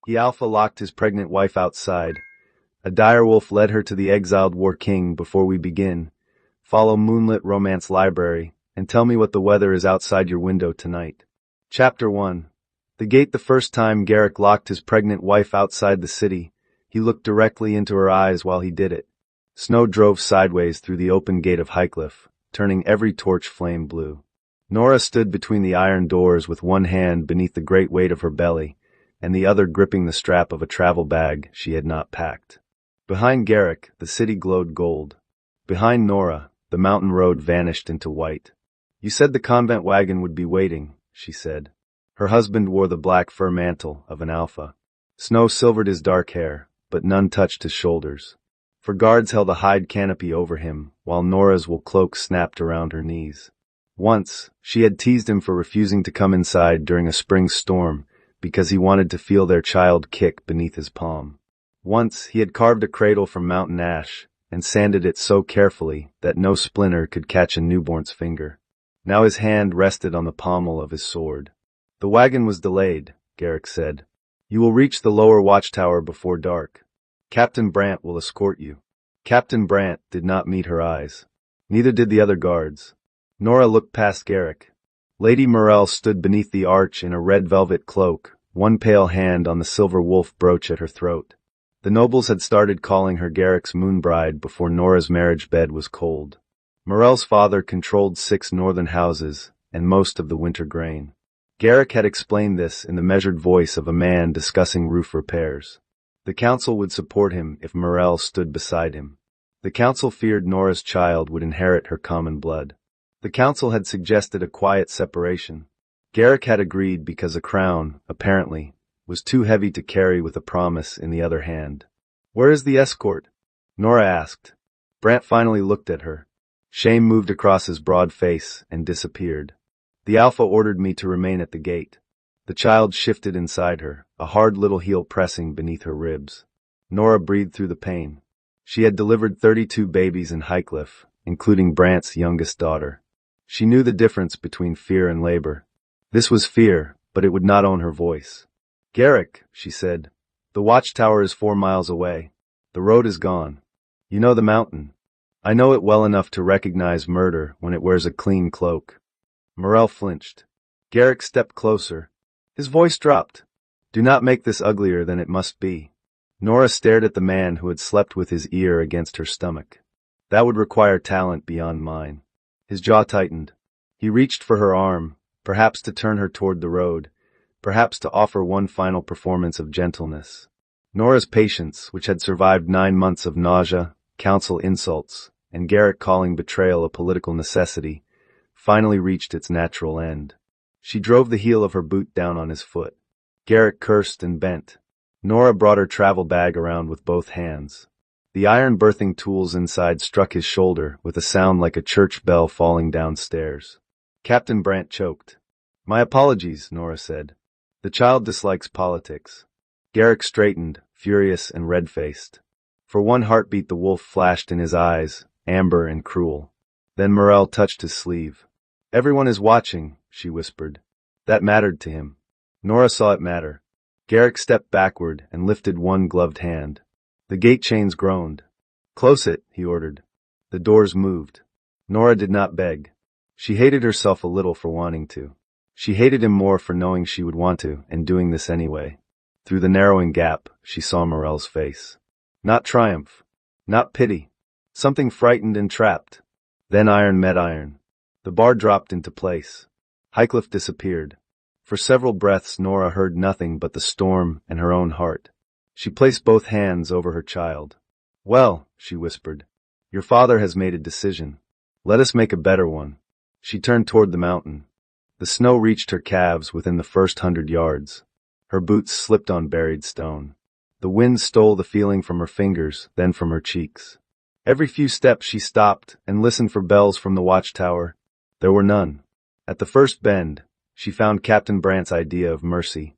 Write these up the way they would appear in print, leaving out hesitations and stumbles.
He alpha locked his pregnant wife outside. A direwolf led her to the exiled war king. Before we begin, follow Moonlit Romance Library and tell me what the weather is outside your window tonight. Chapter 1. The gate. The first time Garrick locked his pregnant wife outside the city, he looked directly into her eyes while he did it. Snow drove sideways through the open gate of Highcliffe, turning every torch flame blue. Nora stood between the iron doors with one hand beneath the great weight of her belly, and the other gripping the strap of a travel bag she had not packed. Behind Garrick, the city glowed gold. Behind Nora, the mountain road vanished into white. You said the convent wagon would be waiting, she said. Her husband wore the black fur mantle of an alpha. Snow silvered his dark hair, but none touched his shoulders. For guards held a hide canopy over him, while Nora's wool cloak snapped around her knees. Once, she had teased him for refusing to come inside during a spring storm because he wanted to feel their child kick beneath his palm. Once, he had carved a cradle from mountain ash and sanded it so carefully that no splinter could catch a newborn's finger. Now his hand rested on the pommel of his sword. The wagon was delayed, Garrick said. You will reach the lower watchtower before dark. Captain Brant will escort you. Captain Brant did not meet her eyes. Neither did the other guards. Nora looked past Garrick. Lady Morel stood beneath the arch in a red velvet cloak, one pale hand on the silver wolf brooch at her throat. The nobles had started calling her Garrick's moon bride before Nora's marriage bed was cold. Morel's father controlled 6 northern houses and most of the winter grain. Garrick had explained this in the measured voice of a man discussing roof repairs. The council would support him if Morel stood beside him. The council feared Nora's child would inherit her common blood. The council had suggested a quiet separation. Garrick had agreed because a crown, apparently, was too heavy to carry with a promise in the other hand. Where is the escort? Nora asked. Brant finally looked at her. Shame moved across his broad face and disappeared. The alpha ordered me to remain at the gate. The child shifted inside her, a hard little heel pressing beneath her ribs. Nora breathed through the pain. She had delivered 32 babies in Highcliffe, including Brant's youngest daughter. She knew the difference between fear and labor. This was fear, but it would not own her voice. Garrick, she said, the watchtower is 4 miles away. The road is gone. You know the mountain. I know it well enough to recognize murder when it wears a clean cloak. Morel flinched. Garrick stepped closer. His voice dropped. Do not make this uglier than it must be. Nora stared at the man who had slept with his ear against her stomach. That would require talent beyond mine. His jaw tightened. He reached for her arm, perhaps to turn her toward the road, perhaps to offer one final performance of gentleness. Nora's patience, which had survived 9 months of nausea, council insults, and Garrick calling betrayal a political necessity, finally reached its natural end. She drove the heel of her boot down on his foot. Garrick cursed and bent. Nora brought her travel bag around with both hands. The iron birthing tools inside struck his shoulder with a sound like a church bell falling downstairs. Captain Brant choked. My apologies, Nora said. The child dislikes politics. Garrick straightened, furious and red-faced. For one heartbeat the wolf flashed in his eyes, amber and cruel. Then Morel touched his sleeve. Everyone is watching, she whispered. That mattered to him. Nora saw it matter. Garrick stepped backward and lifted one gloved hand. The gate chains groaned. Close it, he ordered. The doors moved. Nora did not beg. She hated herself a little for wanting to. She hated him more for knowing she would want to and doing this anyway. Through the narrowing gap, she saw Morel's face. Not triumph. Not pity. Something frightened and trapped. Then iron met iron. The bar dropped into place. Highcliffe disappeared. For several breaths Nora heard nothing but the storm and her own heart. She placed both hands over her child. Well, she whispered, your father has made a decision. Let us make a better one. She turned toward the mountain. The snow reached her calves within the first 100 yards. Her boots slipped on buried stone. The wind stole the feeling from her fingers, then from her cheeks. Every few steps she stopped and listened for bells from the watchtower. There were none. At the first bend, she found Captain Brant's idea of mercy.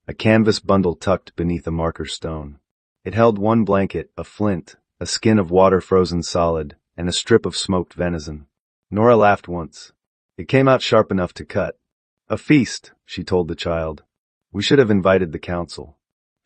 A canvas bundle tucked beneath a marker stone. It held one blanket, a flint, a skin of water frozen solid, and a strip of smoked venison. Nora laughed once. It came out sharp enough to cut. A feast, she told the child. We should have invited the council.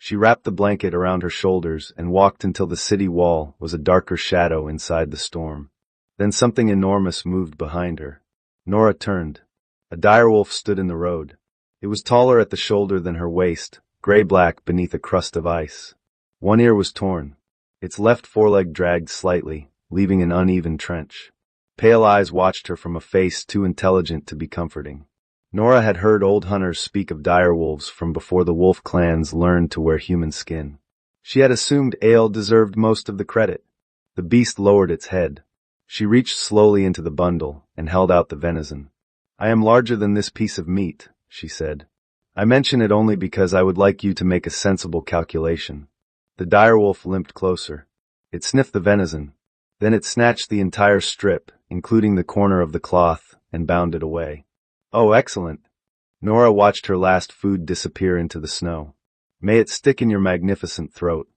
She wrapped the blanket around her shoulders and walked until the city wall was a darker shadow inside the storm. Then something enormous moved behind her. Nora turned. A direwolf stood in the road. It was taller at the shoulder than her waist, gray-black beneath a crust of ice. One ear was torn. Its left foreleg dragged slightly, leaving an uneven trench. Pale eyes watched her from a face too intelligent to be comforting. Nora had heard old hunters speak of direwolves from before the wolf clans learned to wear human skin. She had assumed Exiled deserved most of the credit. The beast lowered its head. She reached slowly into the bundle and held out the venison. "I am larger than this piece of meat," she said. "I mention it only because I would like you to make a sensible calculation." The direwolf limped closer. It sniffed the venison. Then it snatched the entire strip, including the corner of the cloth, and bounded away. "Oh, excellent." Nora watched her last food disappear into the snow. "May it stick in your magnificent throat."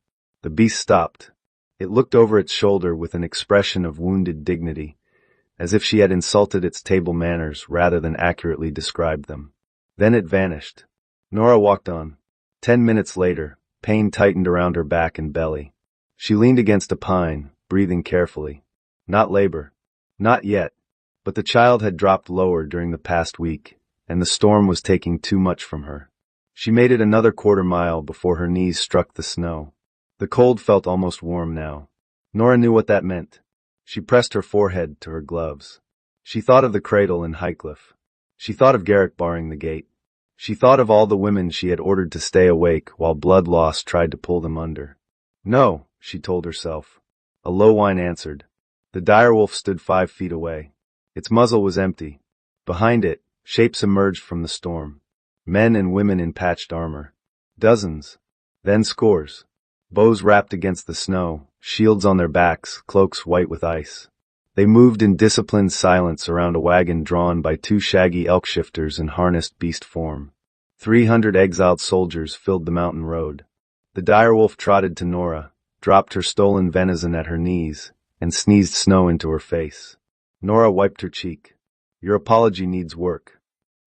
The beast stopped. It looked over its shoulder with an expression of wounded dignity, as if she had insulted its table manners rather than accurately described them. Then it vanished. Nora walked on. 10 minutes later, pain tightened around her back and belly. She leaned against a pine, breathing carefully. Not labor. Not yet. But the child had dropped lower during the past week, and the storm was taking too much from her. She made it another quarter-mile before her knees struck the snow. The cold felt almost warm now. Nora knew what that meant. She pressed her forehead to her gloves. She thought of the cradle in Highcliffe. She thought of Garrick barring the gate. She thought of all the women she had ordered to stay awake while blood loss tried to pull them under. "No," she told herself. A low whine answered. The direwolf stood 5 feet away. Its muzzle was empty. Behind it, shapes emerged from the storm. Men and women in patched armor. Dozens. Then scores. Bows wrapped against the snow, shields on their backs, cloaks white with ice. They moved in disciplined silence around a wagon drawn by 2 shaggy elk shifters in harnessed beast form. 300 exiled soldiers filled the mountain road. The direwolf trotted to Nora, dropped her stolen venison at her knees, and sneezed snow into her face. Nora wiped her cheek. "Your apology needs work."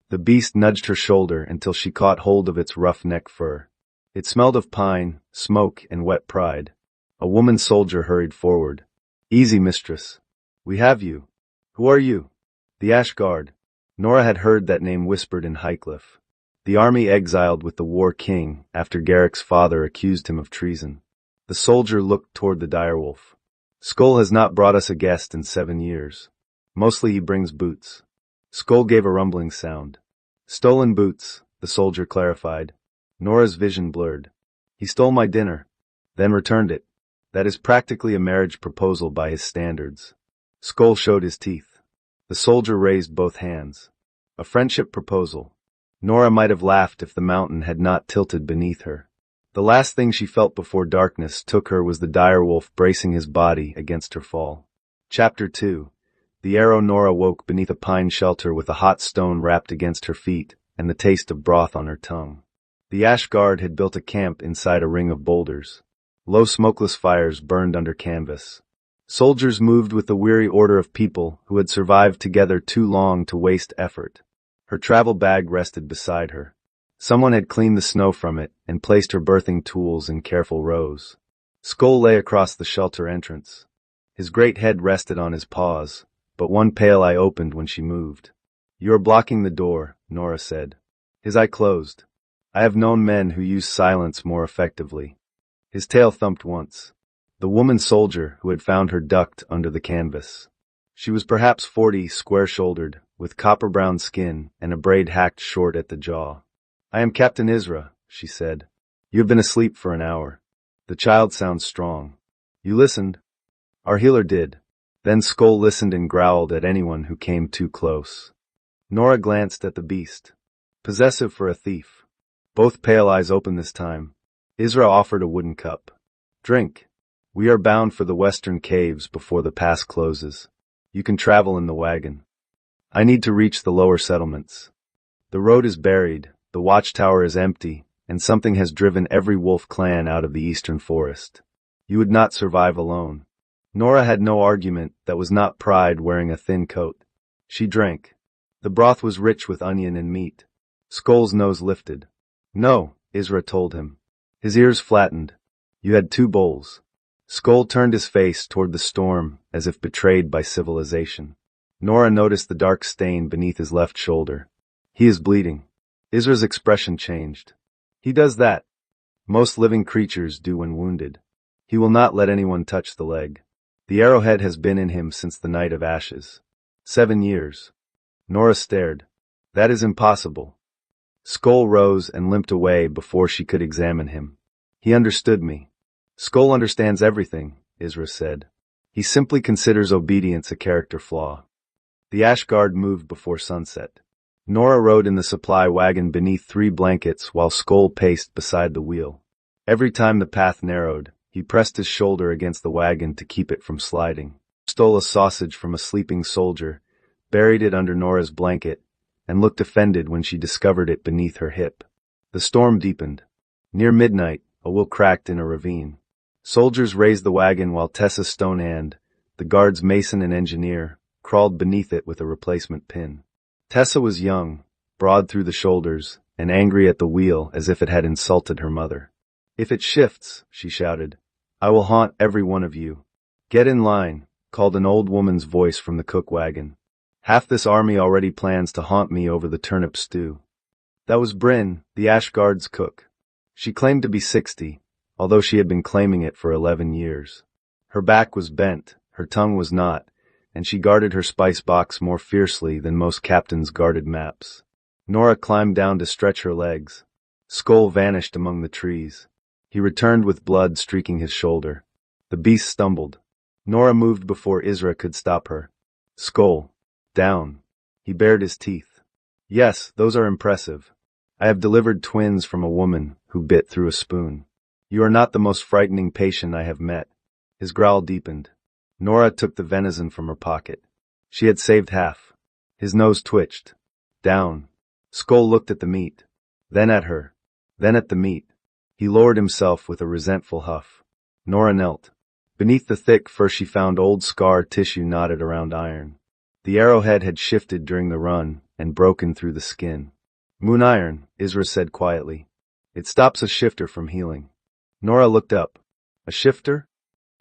The beast nudged her shoulder until she caught hold of its rough neck fur. It smelled of pine, smoke, and wet pride. A woman soldier hurried forward. "Easy, mistress. We have you." "Who are you?" "The Ash Guard." Nora had heard that name whispered in Highcliffe. The army exiled with the war king after Garrick's father accused him of treason. The soldier looked toward the direwolf. "Skull has not brought us a guest in 7 years. Mostly he brings boots." Skull gave a rumbling sound. "Stolen boots," the soldier clarified. Nora's vision blurred. "He stole my dinner, then returned it. That is practically a marriage proposal by his standards." Skull showed his teeth. The soldier raised both hands. "A friendship proposal." Nora might have laughed if the mountain had not tilted beneath her. The last thing she felt before darkness took her was the direwolf bracing his body against her fall. Chapter 2. The arrow. Nora woke beneath a pine shelter with a hot stone wrapped against her feet and the taste of broth on her tongue. The Ash Guard had built a camp inside a ring of boulders. Low smokeless fires burned under canvas. Soldiers moved with the weary order of people who had survived together too long to waste effort. Her travel bag rested beside her. Someone had cleaned the snow from it and placed her birthing tools in careful rows. Skull lay across the shelter entrance. His great head rested on his paws, but one pale eye opened when she moved. "You are blocking the door," Nora said. His eye closed. "I have known men who use silence more effectively." His tail thumped once. The woman soldier who had found her ducked under the canvas. She was perhaps 40, square-shouldered, with copper-brown skin and a braid hacked short at the jaw. "I am Captain Isra," she said. "You have been asleep for an hour. The child sounds strong. You listened?" "Our healer did." Then Skull listened and growled at anyone who came too close. Nora glanced at the beast. Possessive for a thief. Both pale eyes open this time. Isra offered a wooden cup. "Drink. We are bound for the western caves before the pass closes. You can travel in the wagon. I need to reach the lower settlements. The road is buried, the watchtower is empty, and something has driven every wolf clan out of the eastern forest. You would not survive alone." Nora had no argument that was not pride wearing a thin coat. She drank. The broth was rich with onion and meat. Skull's nose lifted. "No," Isra told him. His ears flattened. You had 2 bowls. Skull turned his face toward the storm as if betrayed by civilization. Nora noticed the dark stain beneath his left shoulder. He is bleeding. Isra's expression changed. He does that. Most living creatures do when wounded. He will not let anyone touch the leg. The arrowhead has been in him since the Night of Ashes. 7 years. Nora stared. That is impossible. Skull rose and limped away before she could examine him. He understood me. Skull understands everything, Isra said. He simply considers obedience a character flaw. The Ashguard moved before sunset. Nora rode in the supply wagon beneath 3 blankets while Skull paced beside the wheel. Every time the path narrowed, he pressed his shoulder against the wagon to keep it from sliding. Stole a sausage from a sleeping soldier, buried it under Nora's blanket, and looked offended when she discovered it beneath her hip. The storm deepened. Near midnight, a wheel cracked in a ravine. Soldiers raised the wagon while Tessa Stonehand, the guard's mason and engineer, crawled beneath it with a replacement pin. Tessa was young, broad through the shoulders, and angry at the wheel as if it had insulted her mother. If it shifts, she shouted, I will haunt every one of you. Get in line, called an old woman's voice from the cook wagon. Half this army already plans to haunt me over the turnip stew. That was Bryn, the Ashguard's cook. She claimed to be 60, although she had been claiming it for 11 years. Her back was bent, her tongue was not, and she guarded her spice box more fiercely than most captains guarded maps. Nora climbed down to stretch her legs. Skull vanished among the trees. He returned with blood streaking his shoulder. The beast stumbled. Nora moved before Isra could stop her. Skull. Down. He bared his teeth. Yes, those are impressive. I have delivered twins from a woman who bit through a spoon. You are not the most frightening patient I have met. His growl deepened. Nora took the venison from her pocket. She had saved half. His nose twitched. Down. Skull looked at the meat. Then at her. Then at the meat. He lowered himself with a resentful huff. Nora knelt. Beneath the thick fur she found old scar tissue knotted around iron. The arrowhead had shifted during the run and broken through the skin. Moon iron, Isra said quietly. It stops a shifter from healing. Nora looked up. A shifter?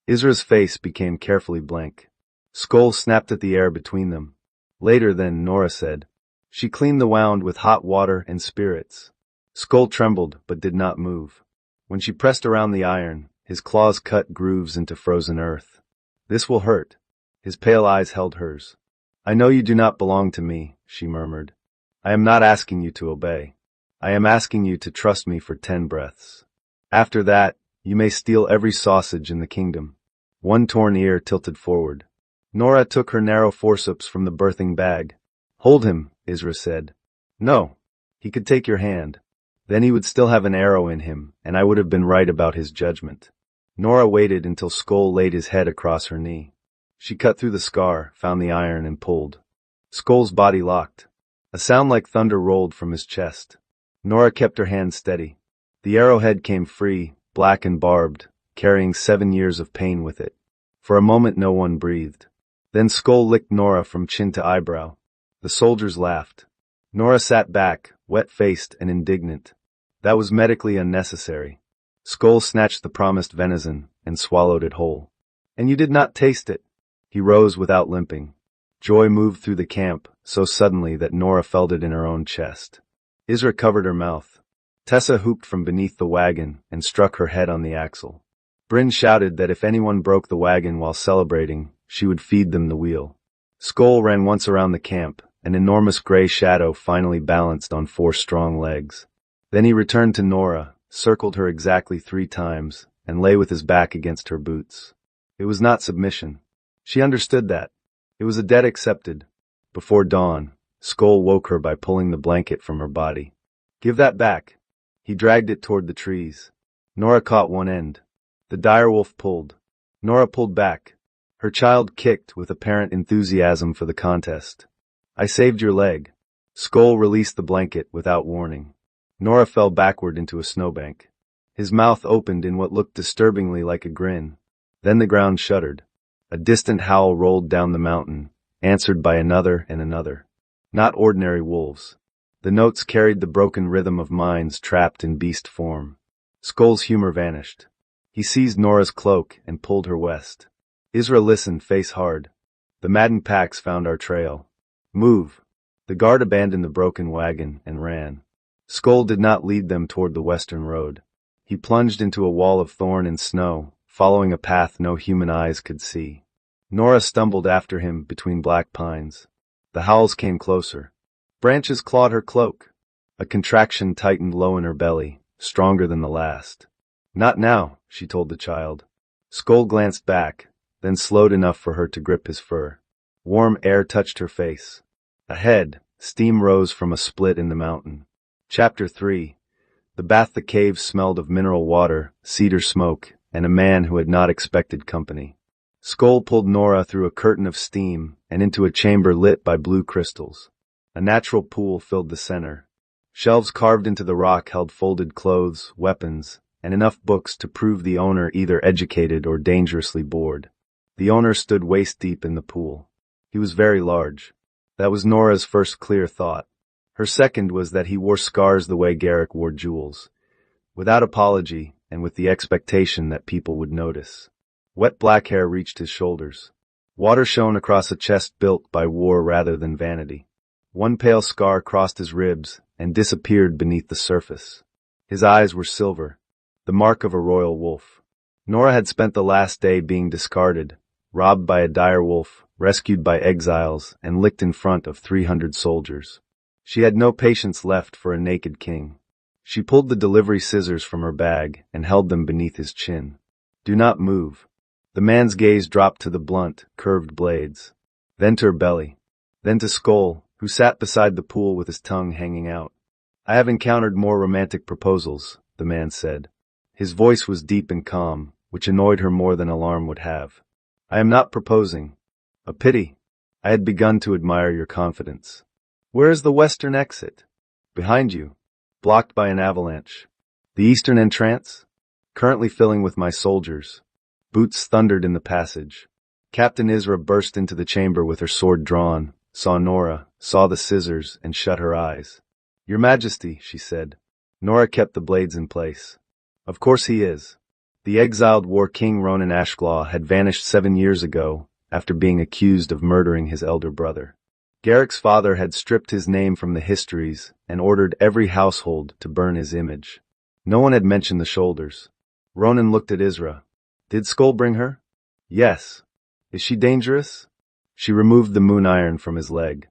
Isra's face became carefully blank. Skull snapped at the air between them. Later then, Nora said. She cleaned the wound with hot water and spirits. Skull trembled but did not move. When she pressed around the iron, his claws cut grooves into frozen earth. This will hurt. His pale eyes held hers. I know you do not belong to me, she murmured. I am not asking you to obey. I am asking you to trust me for 10 breaths. After that, you may steal every sausage in the kingdom. One torn ear tilted forward. Nora took her narrow forceps from the birthing bag. Hold him, Isra said. No. He could take your hand. Then he would still have an arrow in him, and I would have been right about his judgment. Nora waited until Skull laid his head across her knee. She cut through the scar, found the iron, and pulled. Skull's body locked. A sound like thunder rolled from his chest. Nora kept her hand steady. The arrowhead came free, black and barbed, carrying 7 years of pain with it. For a moment no one breathed. Then Skull licked Nora from chin to eyebrow. The soldiers laughed. Nora sat back, wet-faced and indignant. That was medically unnecessary. Skull snatched the promised venison and swallowed it whole. And you did not taste it. He rose without limping. Joy moved through the camp, so suddenly that Nora felt it in her own chest. Isra covered her mouth. Tessa whooped from beneath the wagon and struck her head on the axle. Bryn shouted that if anyone broke the wagon while celebrating, she would feed them the wheel. Skull ran once around the camp, an enormous gray shadow finally balanced on 4 strong legs. Then he returned to Nora, circled her exactly 3 times, and lay with his back against her boots. It was not submission. She understood that. It was a debt accepted. Before dawn, Skull woke her by pulling the blanket from her body. Give that back. He dragged it toward the trees. Nora caught one end. The direwolf pulled. Nora pulled back. Her child kicked with apparent enthusiasm for the contest. I saved your leg. Skull released the blanket without warning. Nora fell backward into a snowbank. His mouth opened in what looked disturbingly like a grin. Then the ground shuddered. A distant howl rolled down the mountain, answered by another and another. Not ordinary wolves. The notes carried the broken rhythm of minds trapped in beast form. Skoll's humor vanished. He seized Nora's cloak and pulled her west. Isra listened, face hard. The maddened packs found our trail. Move. The guard abandoned the broken wagon and ran. Skoll did not lead them toward the western road. He plunged into a wall of thorn and snow, following a path no human eyes could see. Nora stumbled after him between black pines. The howls came closer. Branches clawed her cloak. A contraction tightened low in her belly, stronger than the last. Not now, she told the child. Skoll glanced back, then slowed enough for her to grip his fur. Warm air touched her face. Ahead, steam rose from a split in the mountain. Chapter 3. The bath. The cave smelled of mineral water, cedar smoke, and a man who had not expected company. Skoll pulled Nora through a curtain of steam and into a chamber lit by blue crystals. A natural pool filled the center. Shelves carved into the rock held folded clothes, weapons, and enough books to prove the owner either educated or dangerously bored. The owner stood waist-deep in the pool. He was very large. That was Nora's first clear thought. Her second was that he wore scars the way Garrick wore jewels, without apology and with the expectation that people would notice. Wet black hair reached his shoulders. Water shone across a chest built by war rather than vanity. One pale scar crossed his ribs and disappeared beneath the surface. His eyes were silver, the mark of a royal wolf. Nora had spent the last day being discarded, robbed by a direwolf, rescued by exiles, and licked in front of 300 soldiers. She had no patience left for a naked king. She pulled the delivery scissors from her bag and held them beneath his chin. Do not move. The man's gaze dropped to the blunt, curved blades. Then to her belly. Then to Skoll, who sat beside the pool with his tongue hanging out. I have encountered more romantic proposals, the man said. His voice was deep and calm, which annoyed her more than alarm would have. I am not proposing. A pity. I had begun to admire your confidence. Where is the western exit? Behind you. Blocked by an avalanche. The eastern entrance? Currently filling with my soldiers. Boots thundered in the passage. Captain Isra burst into the chamber with her sword drawn, saw Nora, saw the scissors, and shut her eyes. Your Majesty, she said. Nora kept the blades in place. Of course he is. The exiled war king Ronan Ashclaw had vanished 7 years ago, after being accused of murdering his elder brother. Garrick's father had stripped his name from the histories and ordered every household to burn his image. No one had mentioned the shoulders. Ronan looked at Isra. Did Skoll bring her? Yes. Is she dangerous? She removed the moon iron from his leg.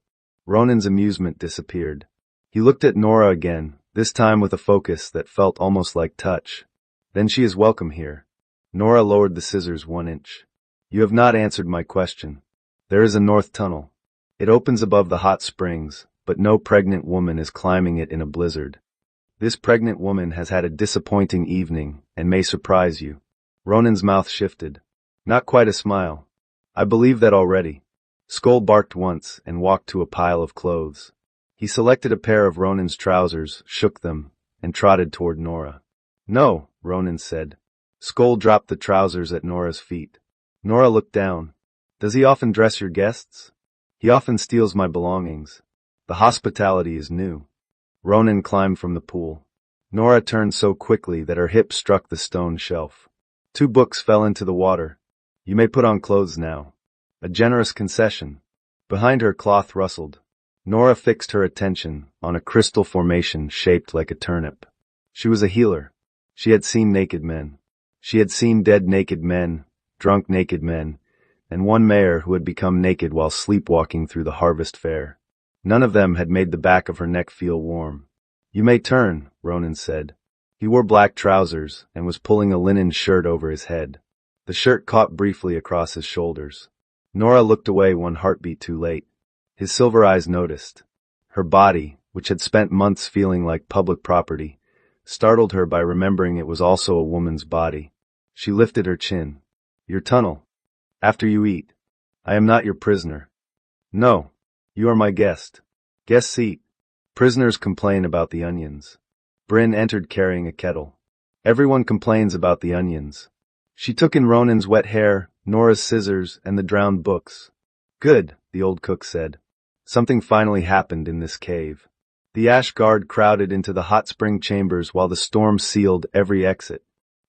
Ronan's amusement disappeared. He looked at Nora again, this time with a focus that felt almost like touch. Then she is welcome here. Nora lowered the scissors 1 inch. You have not answered my question. There is a north tunnel. It opens above the hot springs, but no pregnant woman is climbing it in a blizzard. This pregnant woman has had a disappointing evening and may surprise you. Ronan's mouth shifted. Not quite a smile. I believe that already. Skoll barked once and walked to a pile of clothes. He selected a pair of Ronan's trousers, shook them, and trotted toward Nora. No, Ronan said. Skoll dropped the trousers at Nora's feet. Nora looked down. Does he often dress your guests? He often steals my belongings. The hospitality is new. Ronan climbed from the pool. Nora turned so quickly that her hip struck the stone shelf. 2 books fell into the water. You may put on clothes now. A generous concession. Behind her cloth rustled. Nora fixed her attention on a crystal formation shaped like a turnip. She was a healer. She had seen naked men. She had seen dead naked men, drunk naked men, and one mayor who had become naked while sleepwalking through the harvest fair. None of them had made the back of her neck feel warm. You may turn, Ronan said. He wore black trousers and was pulling a linen shirt over his head. The shirt caught briefly across his shoulders. Nora looked away 1 heartbeat too late. His silver eyes noticed. Her body, which had spent months feeling like public property, startled her by remembering it was also a woman's body. She lifted her chin. Your tunnel. After you eat. I am not your prisoner. No. You are my guest. Guests eat. Prisoners complain about the onions. Bryn entered carrying a kettle. Everyone complains about the onions. She took in Ronan's wet hair, Nora's scissors, and the drowned books. Good, the old cook said. Something finally happened in this cave. The Ash Guard crowded into the hot spring chambers while the storm sealed every exit.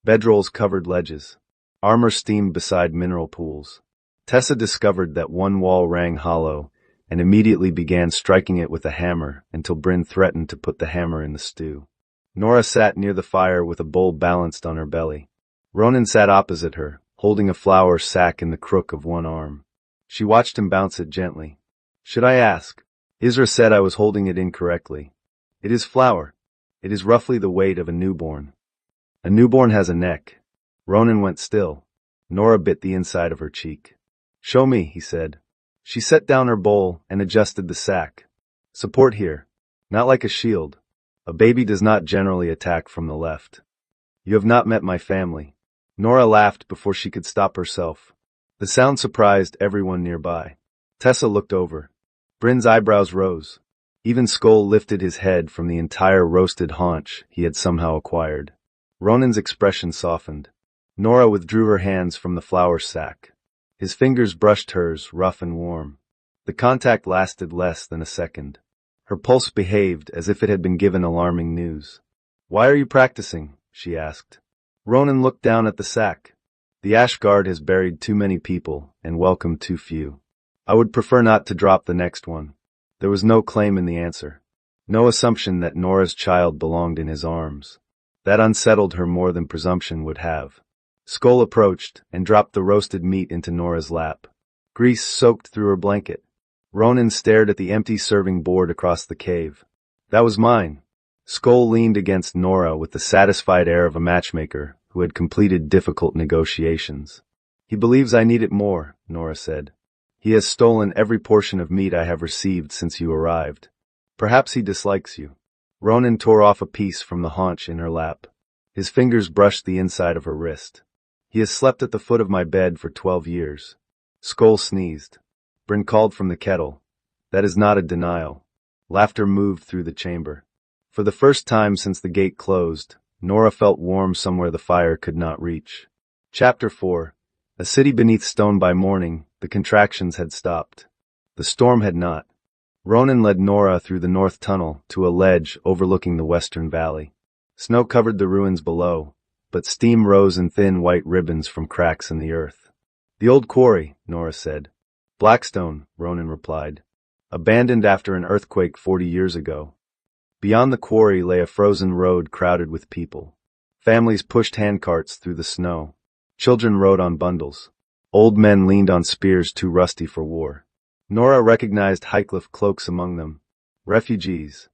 Bedrolls covered ledges. Armor steamed beside mineral pools. Tessa discovered that one wall rang hollow, and immediately began striking it with a hammer until Bryn threatened to put the hammer in the stew. Nora sat near the fire with a bowl balanced on her belly. Ronan sat opposite her, holding a flour sack in the crook of one arm. She watched him bounce it gently. "Should I ask?" Isra said I was holding it incorrectly. "It is flour. It is roughly the weight of a newborn." "A newborn has a neck." Ronan went still. Nora bit the inside of her cheek. "Show me," he said. She set down her bowl and adjusted the sack. "Support here. Not like a shield. A baby does not generally attack from the left." "You have not met my family." Nora laughed before she could stop herself. The sound surprised everyone nearby. Tessa looked over. Bryn's eyebrows rose. Even Skoll lifted his head from the entire roasted haunch he had somehow acquired. Ronan's expression softened. Nora withdrew her hands from the flour sack. His fingers brushed hers, rough and warm. The contact lasted less than a second. Her pulse behaved as if it had been given alarming news. "Why are you practicing?" she asked. Ronan looked down at the sack. "The Ash Guard has buried too many people and welcomed too few. I would prefer not to drop the next one." There was no claim in the answer. No assumption that Nora's child belonged in his arms. That unsettled her more than presumption would have. Skoll approached and dropped the roasted meat into Nora's lap. Grease soaked through her blanket. Ronan stared at the empty serving board across the cave. "That was mine." Skoll leaned against Nora with the satisfied air of a matchmaker who had completed difficult negotiations. "He believes I need it more," Nora said. "He has stolen every portion of meat I have received since you arrived. Perhaps he dislikes you." Ronan tore off a piece from the haunch in her lap. His fingers brushed the inside of her wrist. "He has slept at the foot of my bed for 12 years. Skoll sneezed. Bryn called from the kettle. "That is not a denial." Laughter moved through the chamber. For the first time since the gate closed, Nora felt warm somewhere the fire could not reach. Chapter 4. A city beneath stone. By morning, the contractions had stopped. The storm had not. Ronan led Nora through the north tunnel to a ledge overlooking the western valley. Snow covered the ruins below, but steam rose in thin white ribbons from cracks in the earth. "The old quarry," Nora said. "Blackstone," Ronan replied. "Abandoned after an earthquake 40 years ago." Beyond the quarry lay a frozen road crowded with people. Families pushed handcarts through the snow. Children rode on bundles. Old men leaned on spears too rusty for war. Nora recognized Highcliffe cloaks among them. Refugees.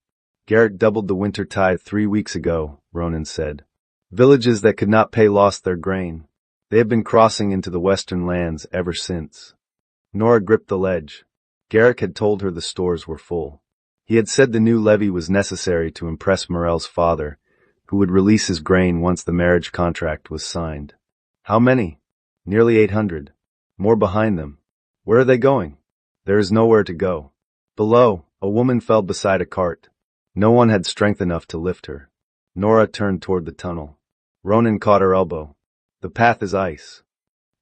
"Garrett doubled the winter tithe 3 weeks ago," Ronan said. "Villages that could not pay lost their grain. They have been crossing into the western lands ever since." Nora gripped the ledge. Garrick had told her the stores were full. He had said the new levy was necessary to impress Morel's father, who would release his grain once the marriage contract was signed. How many? Nearly 800. More behind them. Where are they going? There is nowhere to go. Below, a woman fell beside a cart. No one had strength enough to lift her. Nora turned toward the tunnel. Ronan caught her elbow. "The path is ice."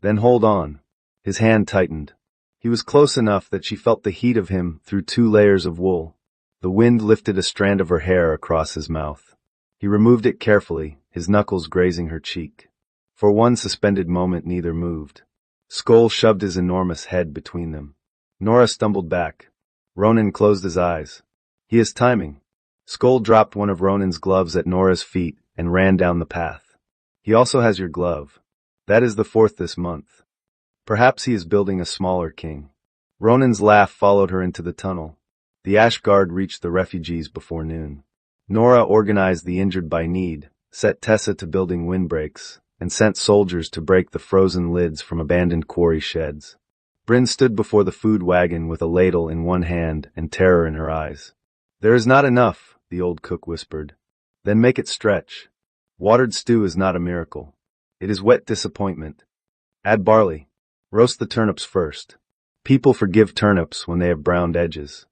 "Then hold on." His hand tightened. He was close enough that she felt the heat of him through 2 layers of wool. The wind lifted a strand of her hair across his mouth. He removed it carefully, his knuckles grazing her cheek. For one suspended moment neither moved. Skoll shoved his enormous head between them. Nora stumbled back. Ronan closed his eyes. "He is timing." Skoll dropped one of Ronan's gloves at Nora's feet and ran down the path. "He also has your glove. That is the 4th this month. Perhaps he is building a smaller king." Ronan's laugh followed her into the tunnel. The Ash Guard reached the refugees before noon. Nora organized the injured by need, set Tessa to building windbreaks, and sent soldiers to break the frozen lids from abandoned quarry sheds. Bryn stood before the food wagon with a ladle in one hand and terror in her eyes. "There is not enough," the old cook whispered. "Then make it stretch. Watered stew is not a miracle. It is wet disappointment. Add barley. Roast the turnips first. People forgive turnips when they have browned edges."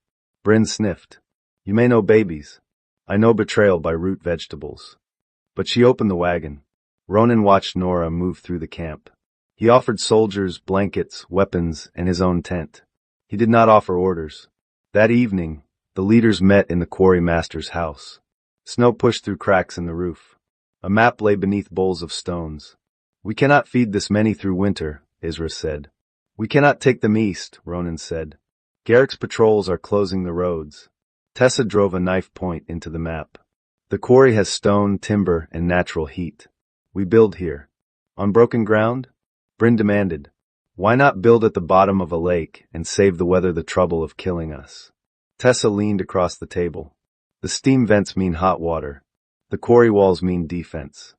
Bryn sniffed. "You may know babies. I know betrayal by root vegetables." But she opened the wagon. Ronan watched Nora move through the camp. He offered soldiers, blankets, weapons, and his own tent. He did not offer orders. That evening, The leaders met in the quarry master's house. Snow pushed through cracks in the roof. A map lay beneath bowls of stones. We cannot feed this many through winter, Isra said. We cannot take them east, Ronan said. Garrick's patrols are closing the roads. Tessa drove a knife point into the map. The quarry has stone, timber, and natural heat. We build here. On broken ground? Bryn demanded. Why not build at the bottom of a lake and save the weather the trouble of killing us? Tessa leaned across the table. The steam vents mean hot water. The quarry walls mean defense.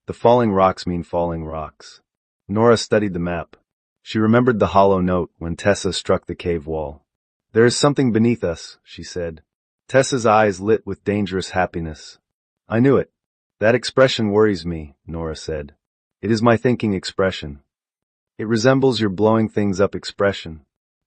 The falling rocks mean falling rocks. Nora studied the map. She remembered the hollow note when Tessa struck the cave wall. There is something beneath us, she said. Tessa's eyes lit with dangerous happiness. I knew it. That expression worries me, Nora said. It is my thinking expression. It resembles your blowing things up expression.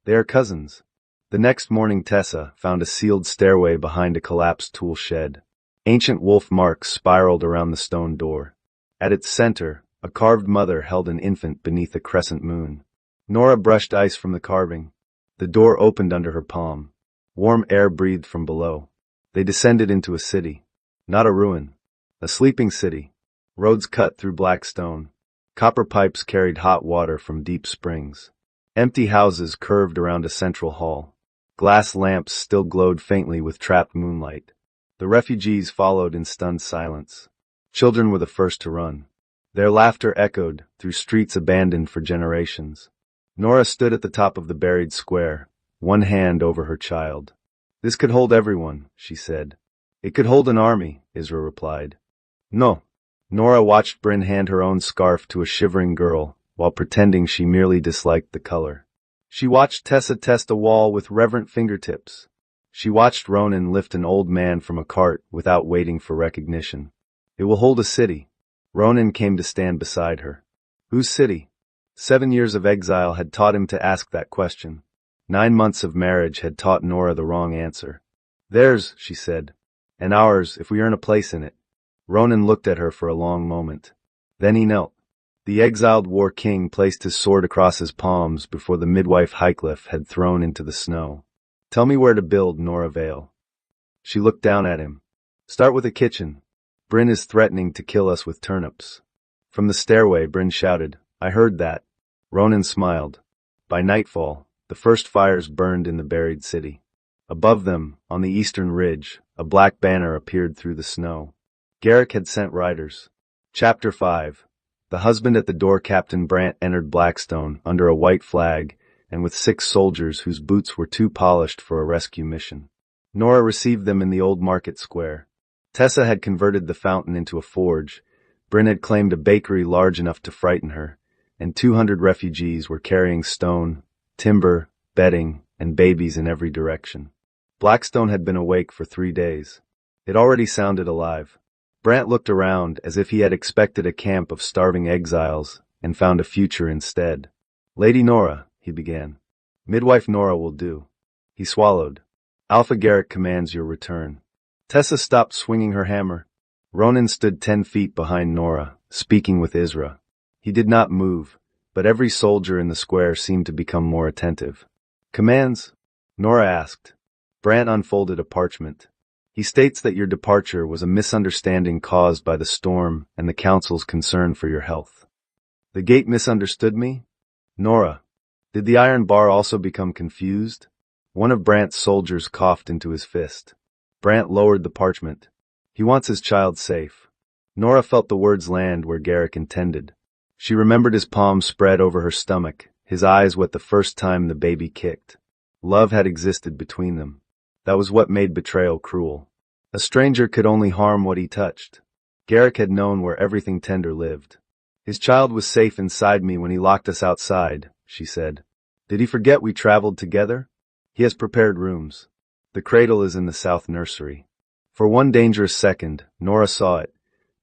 They are cousins. The next morning Tessa found a sealed stairway behind a collapsed tool shed. Ancient wolf marks spiraled around the stone door. At its center, a carved mother held an infant beneath a crescent moon. Nora brushed ice from the carving. The door opened under her palm. Warm air breathed from below. They descended into a city. Not a ruin. A sleeping city. Roads cut through black stone. Copper pipes carried hot water from deep springs. Empty houses curved around a central hall. Glass lamps still glowed faintly with trapped moonlight. The refugees followed in stunned silence. Children were the first to run. Their laughter echoed through streets abandoned for generations. Nora stood at the top of the buried square, one hand over her child. This could hold everyone, she said. It could hold an army, Isra replied. No. Nora watched Bryn hand her own scarf to a shivering girl, while pretending she merely disliked the color. She watched Tessa test a wall with reverent fingertips. She watched Ronan lift an old man from a cart without waiting for recognition. It will hold a city. Ronan came to stand beside her. Whose city? 7 years of exile had taught him to ask that question. 9 months of marriage had taught Nora the wrong answer. Theirs, she said. And ours, if we earn a place in it. Ronan looked at her for a long moment. Then he knelt. The exiled war king placed his sword across his palms before the midwife Highcliffe had thrown into the snow. Tell me where to build, Nora Vale. She looked down at him. Start with a kitchen. Bryn is threatening to kill us with turnips. From the stairway, Bryn shouted, I heard that. Ronan smiled. By nightfall, the first fires burned in the buried city. Above them, on the eastern ridge, a black banner appeared through the snow. Garrick had sent riders. Chapter 5. The husband at the door. Captain Brant entered Blackstone under a white flag and with 6 soldiers whose boots were too polished for a rescue mission. Nora received them in the old market square. Tessa had converted the fountain into a forge. Bryn had claimed a bakery large enough to frighten her, and 200 refugees were carrying stone, timber, bedding, and babies in every direction. Blackstone had been awake for 3 days. It already sounded alive. Brant looked around as if he had expected a camp of starving exiles and found a future instead. Lady Nora, he began. Midwife Nora will do. He swallowed. Alpha Garrick commands your return. Tessa stopped swinging her hammer. Ronan stood 10 feet behind Nora, speaking with Isra. He did not move, but every soldier in the square seemed to become more attentive. Commands? Nora asked. Brant unfolded a parchment. He states that your departure was a misunderstanding caused by the storm and the council's concern for your health. The gate misunderstood me? Nora, did the iron bar also become confused? One of Brant's soldiers coughed into his fist. Brant lowered the parchment. He wants his child safe. Nora felt the words land where Garrick intended. She remembered his palms spread over her stomach, his eyes wet the first time the baby kicked. Love had existed between them. That was what made betrayal cruel. A stranger could only harm what he touched. Garrick had known where everything tender lived. His child was safe inside me when he locked us outside, she said. Did he forget we traveled together? He has prepared rooms. The cradle is in the south nursery. For one dangerous second, Nora saw it.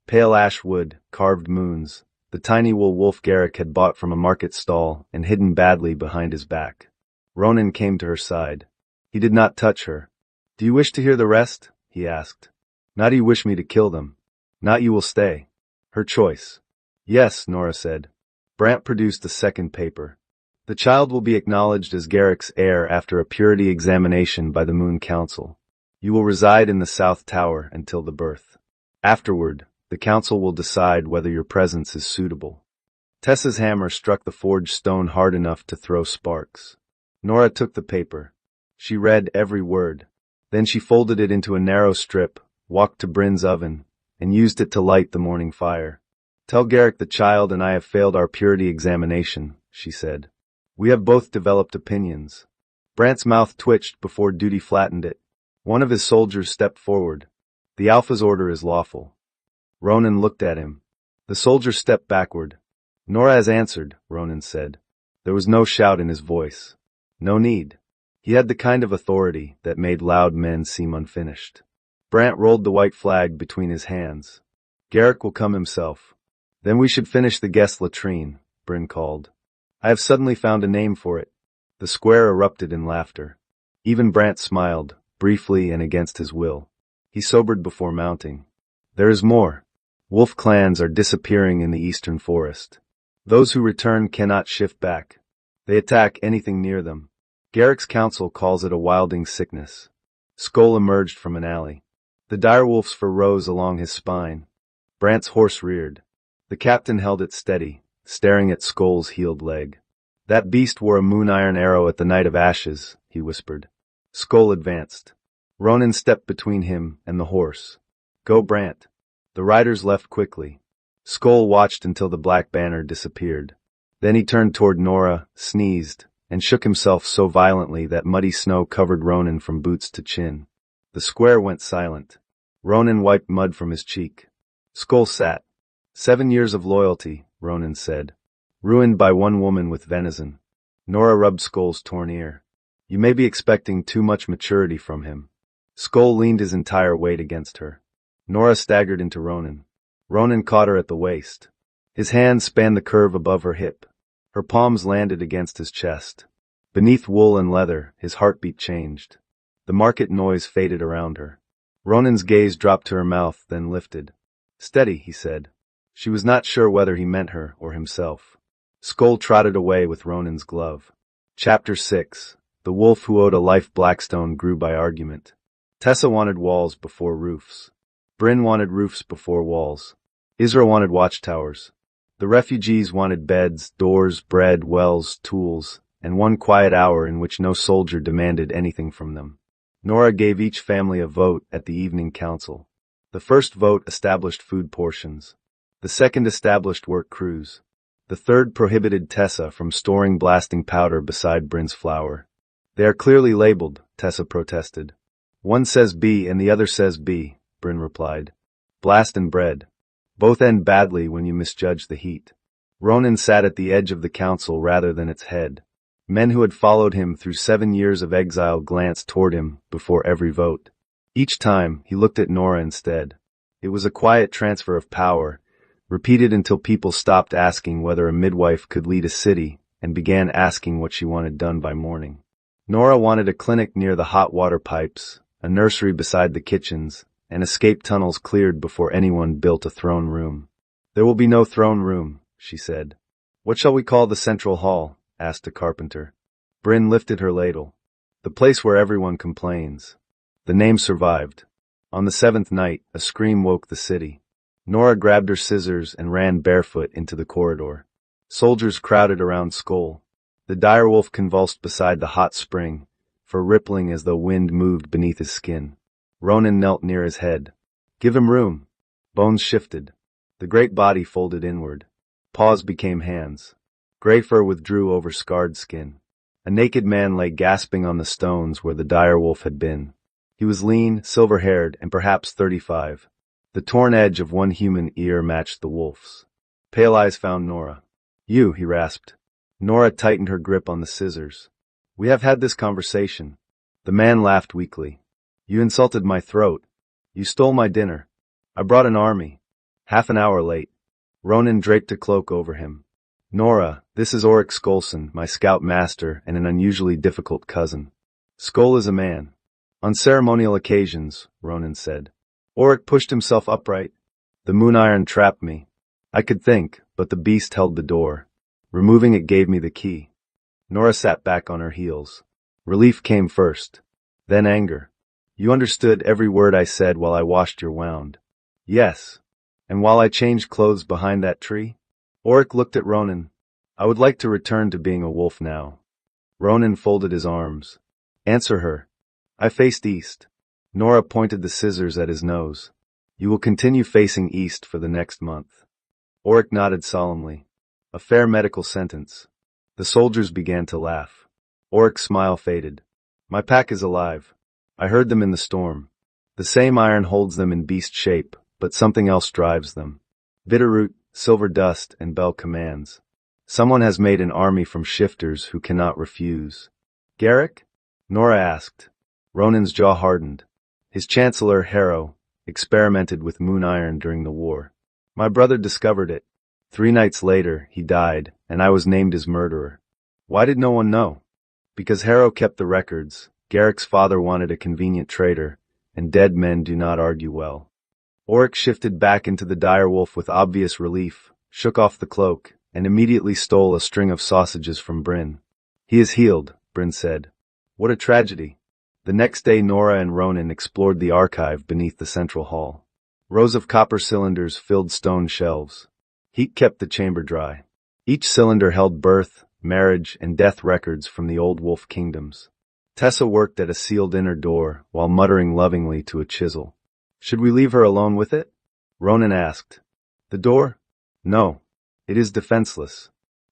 Pale ash wood, carved moons, the tiny wool wolf Garrick had bought from a market stall and hidden badly behind his back. Ronan came to her side. He did not touch her. Do you wish to hear the rest? He asked. Not you wish me to kill them. Not you will stay. Her choice. Yes, Nora said. Brant produced a second paper. The child will be acknowledged as Garrick's heir after a purity examination by the Moon Council. You will reside in the South Tower until the birth. Afterward, the council will decide whether your presence is suitable. Tessa's hammer struck the forged stone hard enough to throw sparks. Nora took the paper. She read every word. Then she folded it into a narrow strip, walked to Bryn's oven, and used it to light the morning fire. Tell Garrick the child and I have failed our purity examination, she said. We have both developed opinions. Brant's mouth twitched before Duty flattened it. One of his soldiers stepped forward. The Alpha's order is lawful. Ronan looked at him. The soldier stepped backward. Nora has answered, Ronan said. There was no shout in his voice. No need. He had the kind of authority that made loud men seem unfinished. Brant rolled the white flag between his hands. Garrick will come himself. Then we should finish the guest latrine, Bryn called. I have suddenly found a name for it. The square erupted in laughter. Even Brant smiled, briefly and against his will. He sobered before mounting. There is more. Wolf clans are disappearing in the eastern forest. Those who return cannot shift back. They attack anything near them. Garrick's council calls it a wilding sickness. Skoll emerged from an alley. The direwolf's fur rose along his spine. Brant's horse reared. The captain held it steady, staring at Skoll's healed leg. That beast wore a moon iron arrow at the Night of Ashes, he whispered. Skoll advanced. Ronan stepped between him and the horse. Go, Brant. The riders left quickly. Skoll watched until the black banner disappeared. Then he turned toward Nora, sneezed, and shook himself so violently that muddy snow covered Ronan from boots to chin. The square went silent. Ronan wiped mud from his cheek. Skoll sat. 7 years of loyalty, Ronan said. Ruined by one woman with venison. Nora rubbed Skoll's torn ear. You may be expecting too much maturity from him. Skoll leaned his entire weight against her. Nora staggered into Ronan. Ronan caught her at the waist. His hand spanned the curve above her hip. Her palms landed against his chest. Beneath wool and leather, his heartbeat changed. The market noise faded around her. Ronan's gaze dropped to her mouth, then lifted. Steady, he said. She was not sure whether he meant her or himself. Skoll trotted away with Ronan's glove. Chapter 6. The wolf who owed a life Blackstone grew by argument. Tessa wanted walls before roofs. Bryn wanted roofs before walls. Isra wanted watchtowers. The refugees wanted beds, doors, bread, wells, tools, and one quiet hour in which no soldier demanded anything from them. Nora gave each family a vote at the evening council. The first vote established food portions. The second established work crews. The third prohibited Tessa from storing blasting powder beside Bryn's flour. They are clearly labeled, Tessa protested. One says B and the other says B, Bryn replied. Blast and bread. Both end badly when you misjudge the heat. Ronan sat at the edge of the council rather than its head. Men who had followed him through 7 years of exile glanced toward him before every vote. Each time, he looked at Nora instead. It was a quiet transfer of power, repeated until people stopped asking whether a midwife could lead a city and began asking what she wanted done by morning. Nora wanted a clinic near the hot water pipes, a nursery beside the kitchens, and escape tunnels cleared before anyone built a throne room. There will be no throne room, she said. What shall we call the central hall? Asked a carpenter. Bryn lifted her ladle. The place where everyone complains. The name survived. On the 7th night, a scream woke the city. Nora grabbed her scissors and ran barefoot into the corridor. Soldiers crowded around Skoll. The direwolf convulsed beside the hot spring, fur rippling as though wind moved beneath his skin. Ronan knelt near his head. Give him room. Bones shifted. The great body folded inward. Paws became hands. Gray fur withdrew over scarred skin. A naked man lay gasping on the stones where the direwolf had been. He was lean, silver-haired, and perhaps 35. The torn edge of one human ear matched the wolf's. Pale eyes found Nora. You, he rasped. Nora tightened her grip on the scissors. We have had this conversation. The man laughed weakly. You insulted my throat. You stole my dinner. I brought an army. Half an hour late. Ronan draped a cloak over him. Nora, this is Oryx Skolson, my scout master and an unusually difficult cousin. Skoll is a man. On ceremonial occasions, Ronan said. Oryx pushed himself upright. The moon iron trapped me. I could think, but the beast held the door. Removing it gave me the key. Nora sat back on her heels. Relief came first. Then anger. You understood every word I said while I washed your wound. Yes. And while I changed clothes behind that tree? Oric looked at Ronan. I would like to return to being a wolf now. Ronan folded his arms. Answer her. I faced east. Nora pointed the scissors at his nose. You will continue facing east for the next month. Oric nodded solemnly. A fair medical sentence. The soldiers began to laugh. Oric's smile faded. My pack is alive. I heard them in the storm. The same iron holds them in beast shape, but something else drives them. Bitterroot, Silver Dust, and Bell commands. Someone has made an army from shifters who cannot refuse. Garrick? Nora asked. Ronan's jaw hardened. His chancellor, Harrow, experimented with moon iron during the war. My brother discovered it. 3 nights later, he died, and I was named his murderer. Why did no one know? Because Harrow kept the records. Garrick's father wanted a convenient traitor, and dead men do not argue well. Oric shifted back into the Direwolf with obvious relief, shook off the cloak, and immediately stole a string of sausages from Bryn. He is healed, Bryn said. What a tragedy. The next day Nora and Ronan explored the archive beneath the central hall. Rows of copper cylinders filled stone shelves. Heat kept the chamber dry. Each cylinder held birth, marriage, and death records from the old wolf kingdoms. Tessa worked at a sealed inner door while muttering lovingly to a chisel. Should we leave her alone with it? Ronan asked. The door? No. It is defenseless.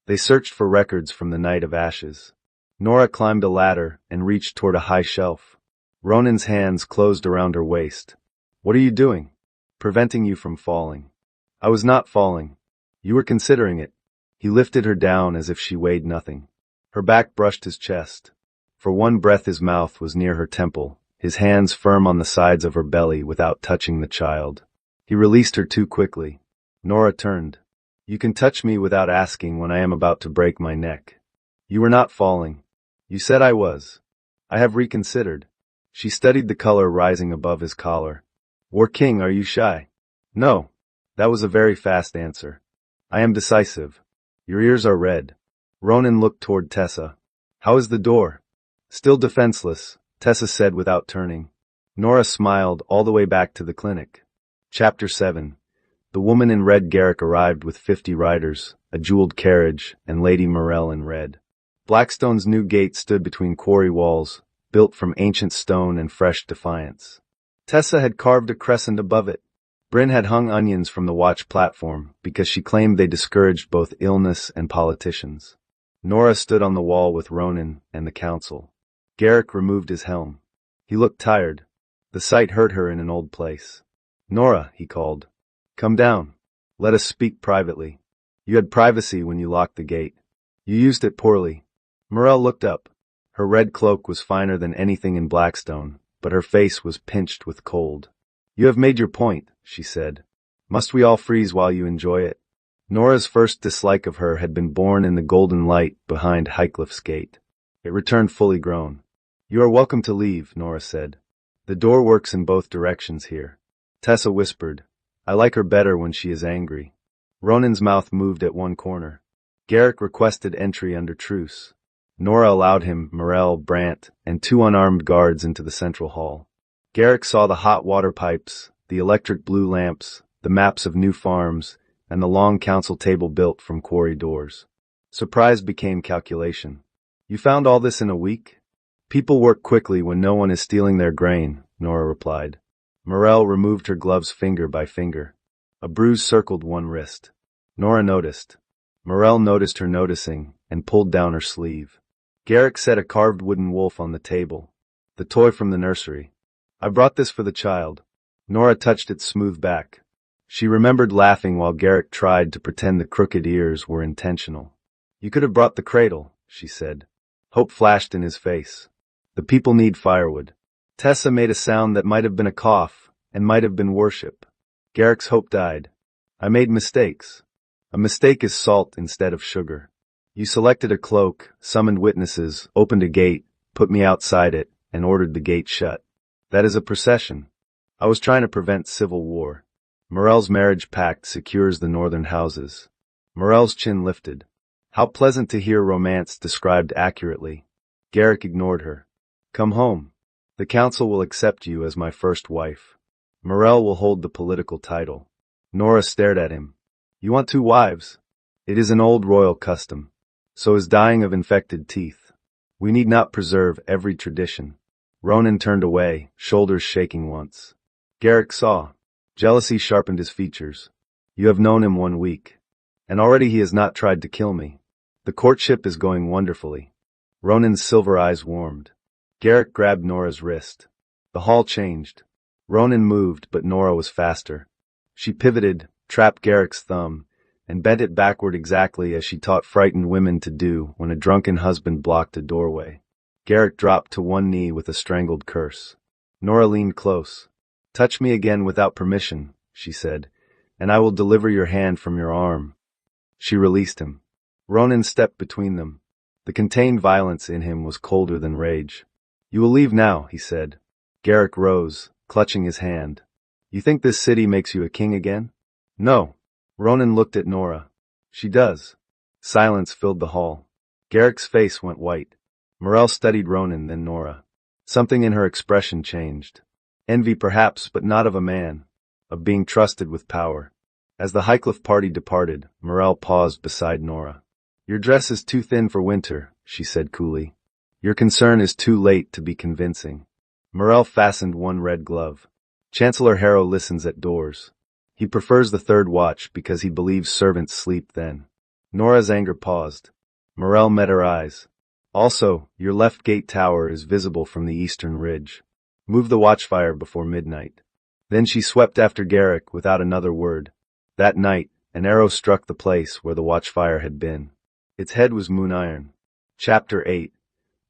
They searched for records from the Night of Ashes. Nora climbed a ladder and reached toward a high shelf. Ronan's hands closed around her waist. What are you doing? Preventing you from falling. I was not falling. You were considering it. He lifted her down as if she weighed nothing. Her back brushed his chest. For one breath his mouth was near her temple, his hands firm on the sides of her belly without touching the child. He released her too quickly. Nora turned. You can touch me without asking when I am about to break my neck. You were not falling. You said I was. I have reconsidered. She studied the color rising above his collar. War King, are you shy? No. That was a very fast answer. I am decisive. Your ears are red. Ronan looked toward Tessa. How is the door? Still defenseless, Tessa said without turning. Nora smiled all the way back to the clinic. Chapter 7. The woman in red. Garrick arrived with 50 riders, a jeweled carriage, and Lady Morell in red. Blackstone's new gate stood between quarry walls, built from ancient stone and fresh defiance. Tessa had carved a crescent above it. Bryn had hung onions from the watch platform because she claimed they discouraged both illness and politicians. Nora stood on the wall with Ronan and the council. Garrick removed his helm. He looked tired. The sight hurt her in an old place. Nora, he called. Come down. Let us speak privately. You had privacy when you locked the gate. You used it poorly. Morell looked up. Her red cloak was finer than anything in Blackstone, but her face was pinched with cold. You have made your point, she said. Must we all freeze while you enjoy it? Nora's first dislike of her had been born in the golden light behind Highcliffe's gate. It returned fully grown. You are welcome to leave, Nora said. The door works in both directions here. Tessa whispered. I like her better when she is angry. Ronan's mouth moved at one corner. Garrick requested entry under truce. Nora allowed him, Morell, Brant, and 2 unarmed guards into the central hall. Garrick saw the hot water pipes, the electric blue lamps, the maps of new farms, and the long council table built from quarry doors. Surprise became calculation. You found all this in a week? People work quickly when no one is stealing their grain, Nora replied. Morell removed her gloves finger by finger. A bruise circled one wrist. Nora noticed. Morell noticed her noticing and pulled down her sleeve. Garrick set a carved wooden wolf on the table. The toy from the nursery. I brought this for the child. Nora touched its smooth back. She remembered laughing while Garrick tried to pretend the crooked ears were intentional. You could have brought the cradle, she said. Hope flashed in his face. The people need firewood. Tessa made a sound that might have been a cough and might have been worship. Garrick's hope died. I made mistakes. A mistake is salt instead of sugar. You selected a cloak, summoned witnesses, opened a gate, put me outside it, and ordered the gate shut. That is a procession. I was trying to prevent civil war. Morell's marriage pact secures the northern houses. Morell's chin lifted. How pleasant to hear romance described accurately. Garrick ignored her. Come home. The council will accept you as my first wife. Morel will hold the political title. Nora stared at him. You want 2 wives? It is an old royal custom. So is dying of infected teeth. We need not preserve every tradition. Ronan turned away, shoulders shaking once. Garrick saw. Jealousy sharpened his features. You have known him 1 week. And already he has not tried to kill me. The courtship is going wonderfully. Ronan's silver eyes warmed. Garrick grabbed Nora's wrist. The hall changed. Ronan moved, but Nora was faster. She pivoted, trapped Garrick's thumb, and bent it backward exactly as she taught frightened women to do when a drunken husband blocked a doorway. Garrick dropped to 1 knee with a strangled curse. Nora leaned close. Touch me again without permission, she said, and I will deliver your hand from your arm. She released him. Ronan stepped between them. The contained violence in him was colder than rage. You will leave now, he said. Garrick rose, clutching his hand. You think this city makes you a king again? No. Ronan looked at Nora. She does. Silence filled the hall. Garrick's face went white. Morel studied Ronan, then Nora. Something in her expression changed. Envy perhaps, but not of a man. Of being trusted with power. As the Highcliffe party departed, Morel paused beside Nora. Your dress is too thin for winter, she said coolly. Your concern is too late to be convincing. Morel fastened 1 red glove. Chancellor Harrow listens at doors. He prefers the 3rd watch because he believes servants sleep then. Nora's anger paused. Morel met her eyes. Also, your left gate tower is visible from the eastern ridge. Move the watchfire before midnight. Then she swept after Garrick without another word. That night, an arrow struck the place where the watchfire had been. Its head was moon iron. Chapter 8.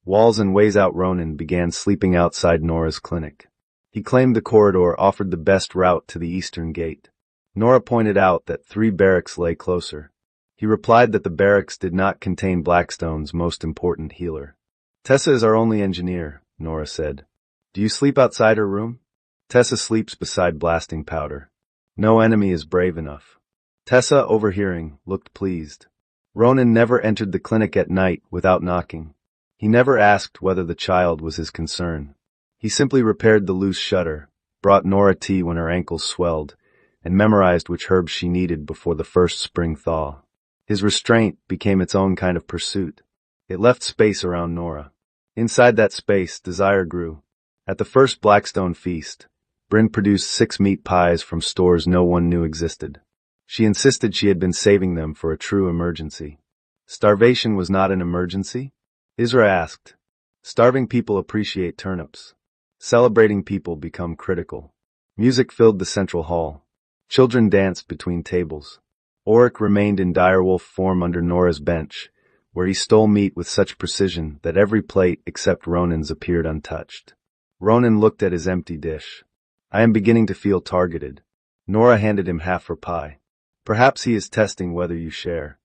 Walls and Ways Out. Ronan began sleeping outside Nora's clinic. He claimed the corridor offered the best route to the eastern gate. Nora pointed out that 3 barracks lay closer. He replied that the barracks did not contain Blackstone's most important healer. Tessa is our only engineer, Nora said. Do you sleep outside her room? Tessa sleeps beside blasting powder. No enemy is brave enough. Tessa, overhearing, looked pleased. Ronan never entered the clinic at night without knocking. He never asked whether the child was his concern. He simply repaired the loose shutter, brought Nora tea when her ankles swelled, and memorized which herbs she needed before the first spring thaw. His restraint became its own kind of pursuit. It left space around Nora. Inside that space, desire grew. At the first Blackstone feast, Bryn produced 6 meat pies from stores no one knew existed. She insisted she had been saving them for a true emergency. Starvation was not an emergency? Isra asked. Starving people appreciate turnips. Celebrating people become critical. Music filled the central hall. Children danced between tables. Oric remained in direwolf form under Nora's bench, where he stole meat with such precision that every plate except Ronan's appeared untouched. Ronan looked at his empty dish. I am beginning to feel targeted. Nora handed him half her pie. Perhaps he is testing whether you share.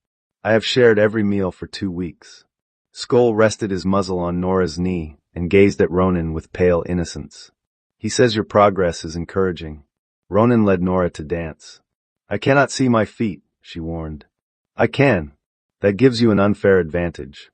I have shared every meal for 2 weeks. Skoll rested his muzzle on Nora's knee and gazed at Ronan with pale innocence. He says your progress is encouraging. Ronan led Nora to dance. I cannot see my feet, she warned. I can. That gives you an unfair advantage.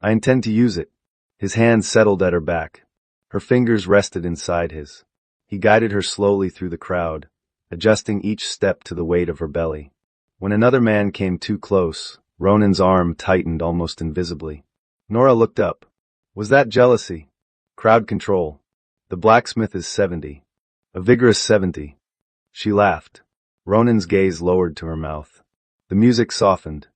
I intend to use it. His hand settled at her back. Her fingers rested inside his. He guided her slowly through the crowd, adjusting each step to the weight of her belly. When another man came too close, Ronan's arm tightened almost invisibly. Nora looked up. Was that jealousy? Crowd control. The blacksmith is 70. A vigorous 70. She laughed. Ronan's gaze lowered to her mouth. The music softened.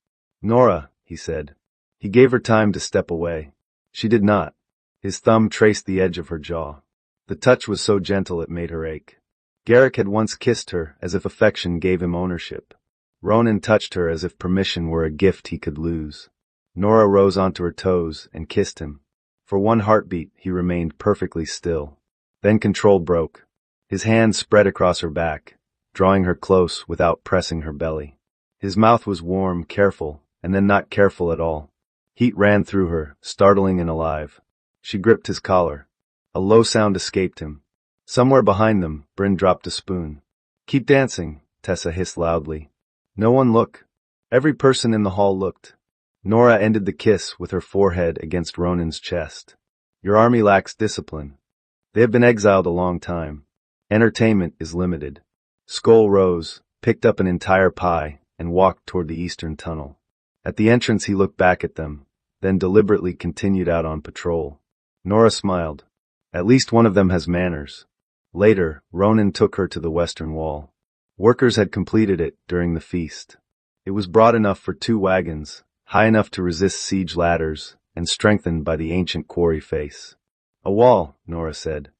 Nora, he said. He gave her time to step away. She did not. His thumb traced the edge of her jaw. The touch was so gentle it made her ache. Garrick had once kissed her as if affection gave him ownership. Ronan touched her as if permission were a gift he could lose. Nora rose onto her toes and kissed him. For 1 heartbeat, he remained perfectly still. Then control broke. His hand spread across her back, drawing her close without pressing her belly. His mouth was warm, careful, and then not careful at all. Heat ran through her, startling and alive. She gripped his collar. A low sound escaped him. Somewhere behind them, Bryn dropped a spoon. Keep dancing, Tessa hissed loudly. No one look. Every person in the hall looked. Nora ended the kiss with her forehead against Ronan's chest. Your army lacks discipline. They have been exiled a long time. Entertainment is limited. Skull rose, picked up an entire pie, and walked toward the eastern tunnel. At the entrance he looked back at them, then deliberately continued out on patrol. Nora smiled. At least one of them has manners. Later, Ronan took her to the western wall. Workers had completed it during the feast. It was broad enough for 2 wagons, high enough to resist siege ladders, and strengthened by the ancient quarry face. A wall, Nora said.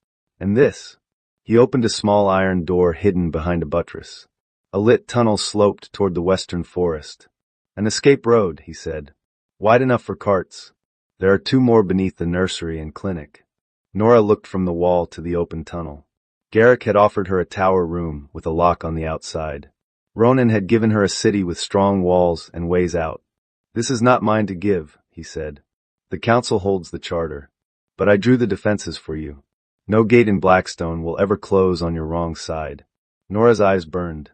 And this? He opened a small iron door hidden behind a buttress. A lit tunnel sloped toward the western forest. An escape road, he said. Wide enough for carts. There are 2 more beneath the nursery and clinic. Nora looked from the wall to the open tunnel. Garrick had offered her a tower room with a lock on the outside. Ronan had given her a city with strong walls and ways out. This is not mine to give, he said. The council holds the charter. But I drew the defenses for you. No gate in Blackstone will ever close on your wrong side. Nora's eyes burned.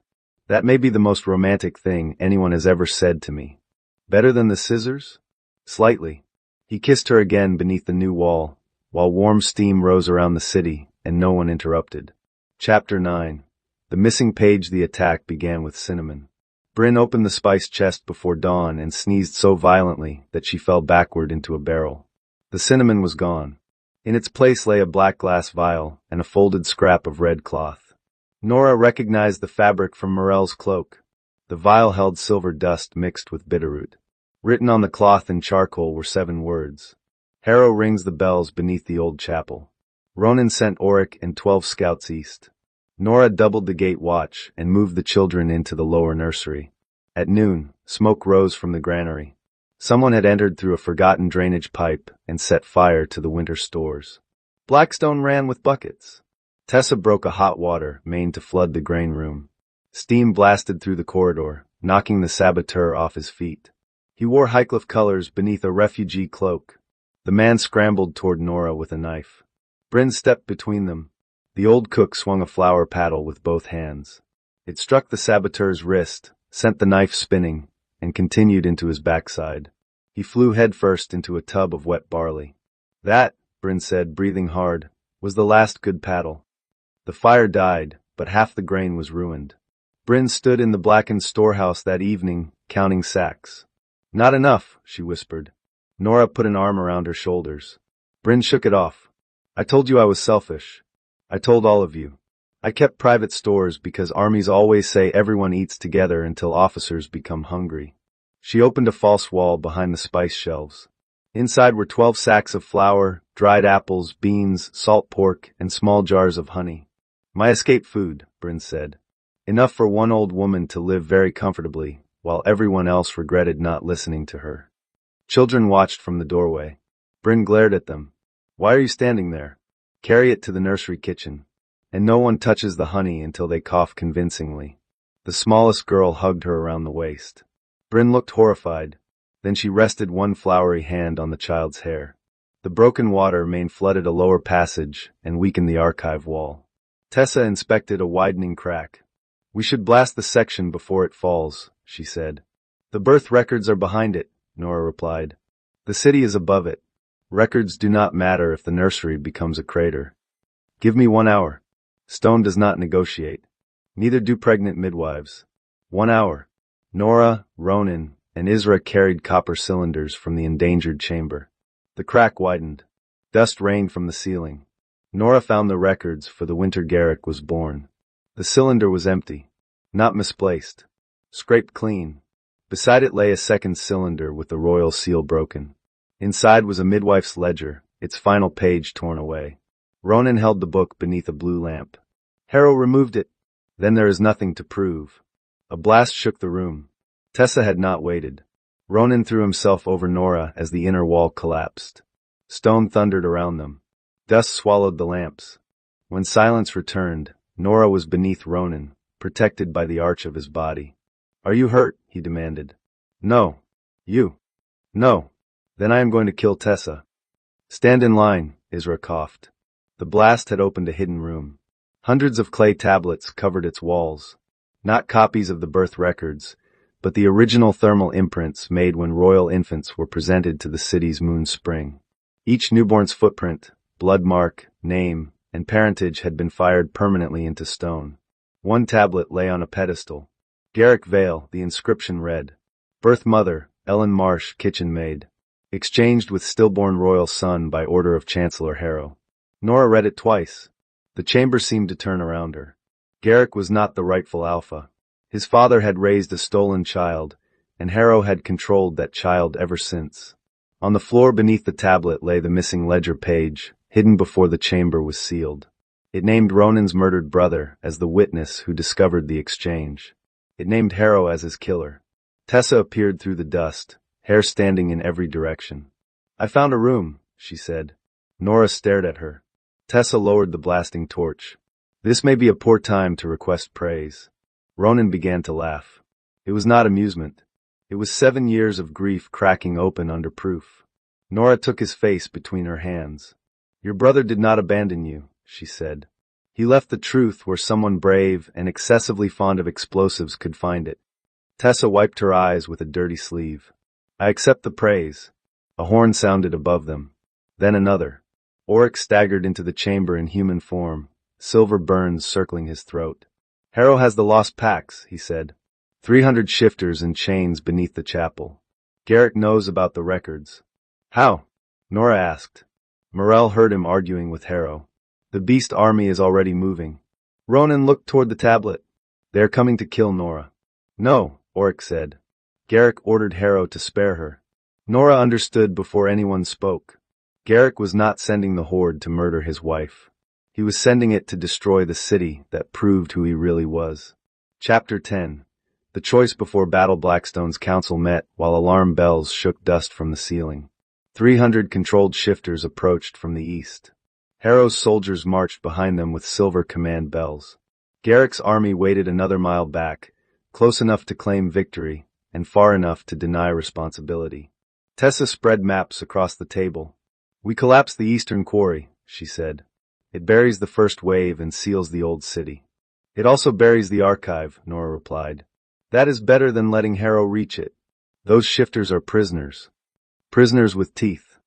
That may be the most romantic thing anyone has ever said to me. Better than the scissors? Slightly. He kissed her again beneath the new wall, while warm steam rose around the city, and no one interrupted. Chapter 9. The missing page. The attack began with cinnamon. Bryn opened the spice chest before dawn and sneezed so violently that she fell backward into a barrel. The cinnamon was gone. In its place lay a black glass vial and a folded scrap of red cloth. Nora recognized the fabric from Morel's cloak. The vial held silver dust mixed with bitterroot. Written on the cloth in charcoal were 7 words. Harrow rings the bells beneath the old chapel. Ronan sent Oric and 12 scouts east. Nora doubled the gate watch and moved the children into the lower nursery. At noon, smoke rose from the granary. Someone had entered through a forgotten drainage pipe and set fire to the winter stores. Blackstone ran with buckets. Tessa broke a hot water main to flood the grain room. Steam blasted through the corridor, knocking the saboteur off his feet. He wore Highcliffe colors beneath a refugee cloak. The man scrambled toward Nora with a knife. Bryn stepped between them. The old cook swung a flour paddle with both hands. It struck the saboteur's wrist, sent the knife spinning, and continued into his backside. He flew headfirst into a tub of wet barley. That, Bryn said, breathing hard, was the last good paddle. The fire died, but half the grain was ruined. Bryn stood in the blackened storehouse that evening, counting sacks. Not enough, she whispered. Nora put an arm around her shoulders. Bryn shook it off. I told you I was selfish. I told all of you. I kept private stores because armies always say everyone eats together until officers become hungry. She opened a false wall behind the spice shelves. Inside were 12 sacks of flour, dried apples, beans, salt pork, and small jars of honey. My escape food, Bryn said. Enough for one old woman to live very comfortably, while everyone else regretted not listening to her. Children watched from the doorway. Bryn glared at them. Why are you standing there? Carry it to the nursery kitchen. And no one touches the honey until they cough convincingly. The smallest girl hugged her around the waist. Bryn looked horrified. Then she rested one floury hand on the child's hair. The broken water main flooded a lower passage and weakened the archive wall. Tessa inspected a widening crack. We should blast the section before it falls, she said. The birth records are behind it, Nora replied. The city is above it. Records do not matter if the nursery becomes a crater. Give me 1 hour. Stone does not negotiate. Neither do pregnant midwives. 1 hour. Nora, Ronan, and Isra carried copper cylinders from the endangered chamber. The crack widened. Dust rained from the ceiling. Nora found the records for the winter Garrick was born. The cylinder was empty. Not misplaced. Scraped clean. Beside it lay a second cylinder with the royal seal broken. Inside was a midwife's ledger, its final page torn away. Ronan held the book beneath a blue lamp. Harrow removed it. Then there is nothing to prove. A blast shook the room. Tessa had not waited. Ronan threw himself over Nora as the inner wall collapsed. Stone thundered around them. Dust swallowed the lamps. When silence returned, Nora was beneath Ronan, protected by the arch of his body. Are you hurt? He demanded. No. You. No. Then I am going to kill Tessa. Stand in line, Isra coughed. The blast had opened a hidden room. Hundreds of clay tablets covered its walls. Not copies of the birth records, but the original thermal imprints made when royal infants were presented to the city's moon spring. Each newborn's footprint, blood mark, name, and parentage had been fired permanently into stone. One tablet lay on a pedestal. Garrick Vale, the inscription read, Birth Mother, Ellen Marsh, Kitchen Maid. Exchanged with stillborn royal son by order of Chancellor Harrow. Nora read it twice. The chamber seemed to turn around her. Garrick was not the rightful alpha. His father had raised a stolen child, and Harrow had controlled that child ever since. On the floor beneath the tablet lay the missing ledger page, hidden before the chamber was sealed. It named Ronan's murdered brother as the witness who discovered the exchange. It named Harrow as his killer. Tessa appeared through the dust, hair standing in every direction. I found a room, she said. Nora stared at her. Tessa lowered the blasting torch. This may be a poor time to request praise. Ronan began to laugh. It was not amusement. It was 7 years of grief cracking open under proof. Nora took his face between her hands. Your brother did not abandon you, she said. He left the truth where someone brave and excessively fond of explosives could find it. Tessa wiped her eyes with a dirty sleeve. I accept the praise. A horn sounded above them. Then another. Oryx staggered into the chamber in human form, silver burns circling his throat. Harrow has the lost packs, he said. 300 shifters in chains beneath the chapel. Garrick knows about the records. How? Nora asked. Morell heard him arguing with Harrow. The beast army is already moving. Ronan looked toward the tablet. They are coming to kill Nora. No, Oryx said. Garrick ordered Harrow to spare her. Nora understood before anyone spoke. Garrick was not sending the horde to murder his wife. He was sending it to destroy the city that proved who he really was. Chapter 10. The choice before battle. Blackstone's council met while alarm bells shook dust from the ceiling. 300 controlled shifters approached from the east. Harrow's soldiers marched behind them with silver command bells. Garrick's army waited another mile back, close enough to claim victory, and far enough to deny responsibility. Tessa spread maps across the table. We collapsed the eastern quarry, she said. It buries the first wave and seals the old city. It also buries the archive, Nora replied. That is better than letting Harrow reach it. Those shifters are prisoners. Prisoners with teeth.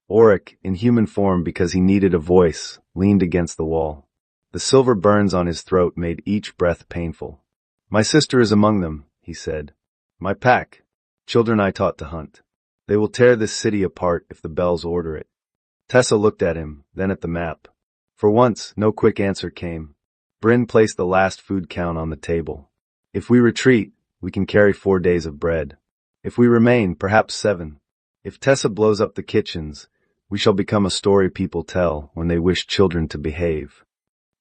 Oryx, in human form because he needed a voice, leaned against the wall. The silver burns on his throat made each breath painful. My sister is among them, he said. My pack. Children I taught to hunt. They will tear this city apart if the bells order it. Tessa looked at him, then at the map. For once, no quick answer came. Bryn placed the last food count on the table. If we retreat, we can carry 4 days of bread. If we remain, perhaps 7. If Tessa blows up the kitchens, we shall become a story people tell when they wish children to behave.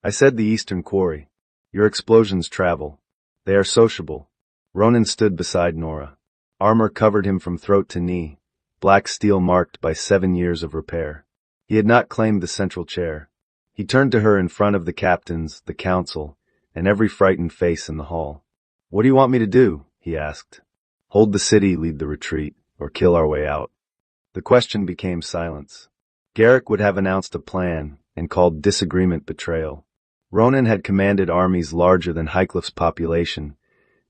I said the eastern quarry. Your explosions travel. They are sociable. Ronan stood beside Nora. Armor covered him from throat to knee, black steel marked by 7 years of repair. He had not claimed the central chair. He turned to her in front of the captains, the council, and every frightened face in the hall. What do you want me to do? He asked. Hold the city, lead the retreat, or kill our way out. The question became silence. Garrick would have announced a plan and called disagreement betrayal. Ronan had commanded armies larger than Highcliffe's population,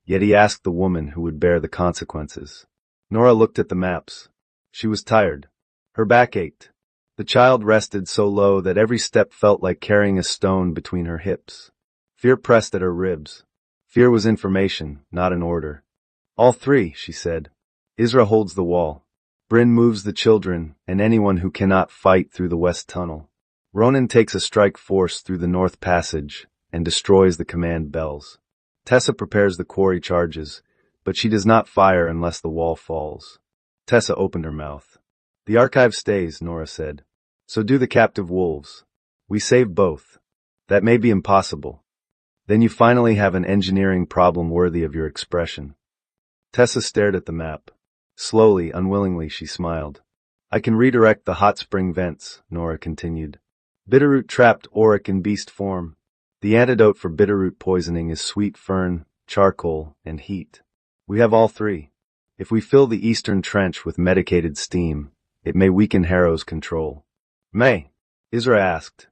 yet he asked the woman who would bear the consequences. Nora looked at the maps. She was tired. Her back ached. The child rested so low that every step felt like carrying a stone between her hips. Fear pressed at her ribs. Fear was information, not an order. All 3, she said. Isra holds the wall. Bryn moves the children and anyone who cannot fight through the west tunnel. Ronan takes a strike force through the north passage and destroys the command bells. Tessa prepares the quarry charges, but she does not fire unless the wall falls. Tessa opened her mouth. The archive stays, Nora said. So do the captive wolves. We save both. That may be impossible. Then you finally have an engineering problem worthy of your expression. Tessa stared at the map. Slowly, unwillingly, she smiled. I can redirect the hot spring vents, Nora continued. Bitterroot trapped Oryx in beast form. The antidote for bitterroot poisoning is sweet fern, charcoal, and heat. We have all 3. If we fill the eastern trench with medicated steam, it may weaken Harrow's control. May? Isra asked.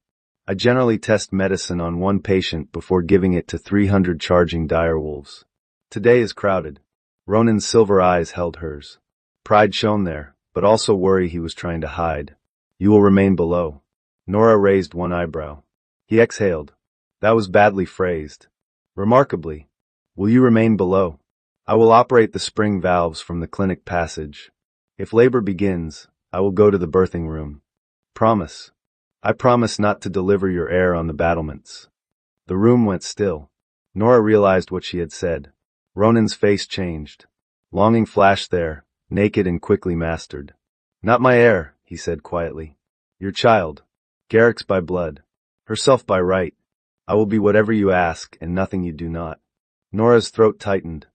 I generally test medicine on 1 patient before giving it to 300 charging direwolves. Today is crowded. Ronan's silver eyes held hers. Pride shone there, but also worry he was trying to hide. You will remain below. Nora raised one eyebrow. He exhaled. That was badly phrased. Remarkably. Will you remain below? I will operate the spring valves from the clinic passage. If labor begins, I will go to the birthing room. Promise. I promise not to deliver your air on the battlements. The room went still. Nora realized what she had said. Ronan's face changed. Longing flashed there, naked and quickly mastered. Not my heir, he said quietly. Your child. Garrick's by blood. Herself by right. I will be whatever you ask and nothing you do not. Nora's throat tightened.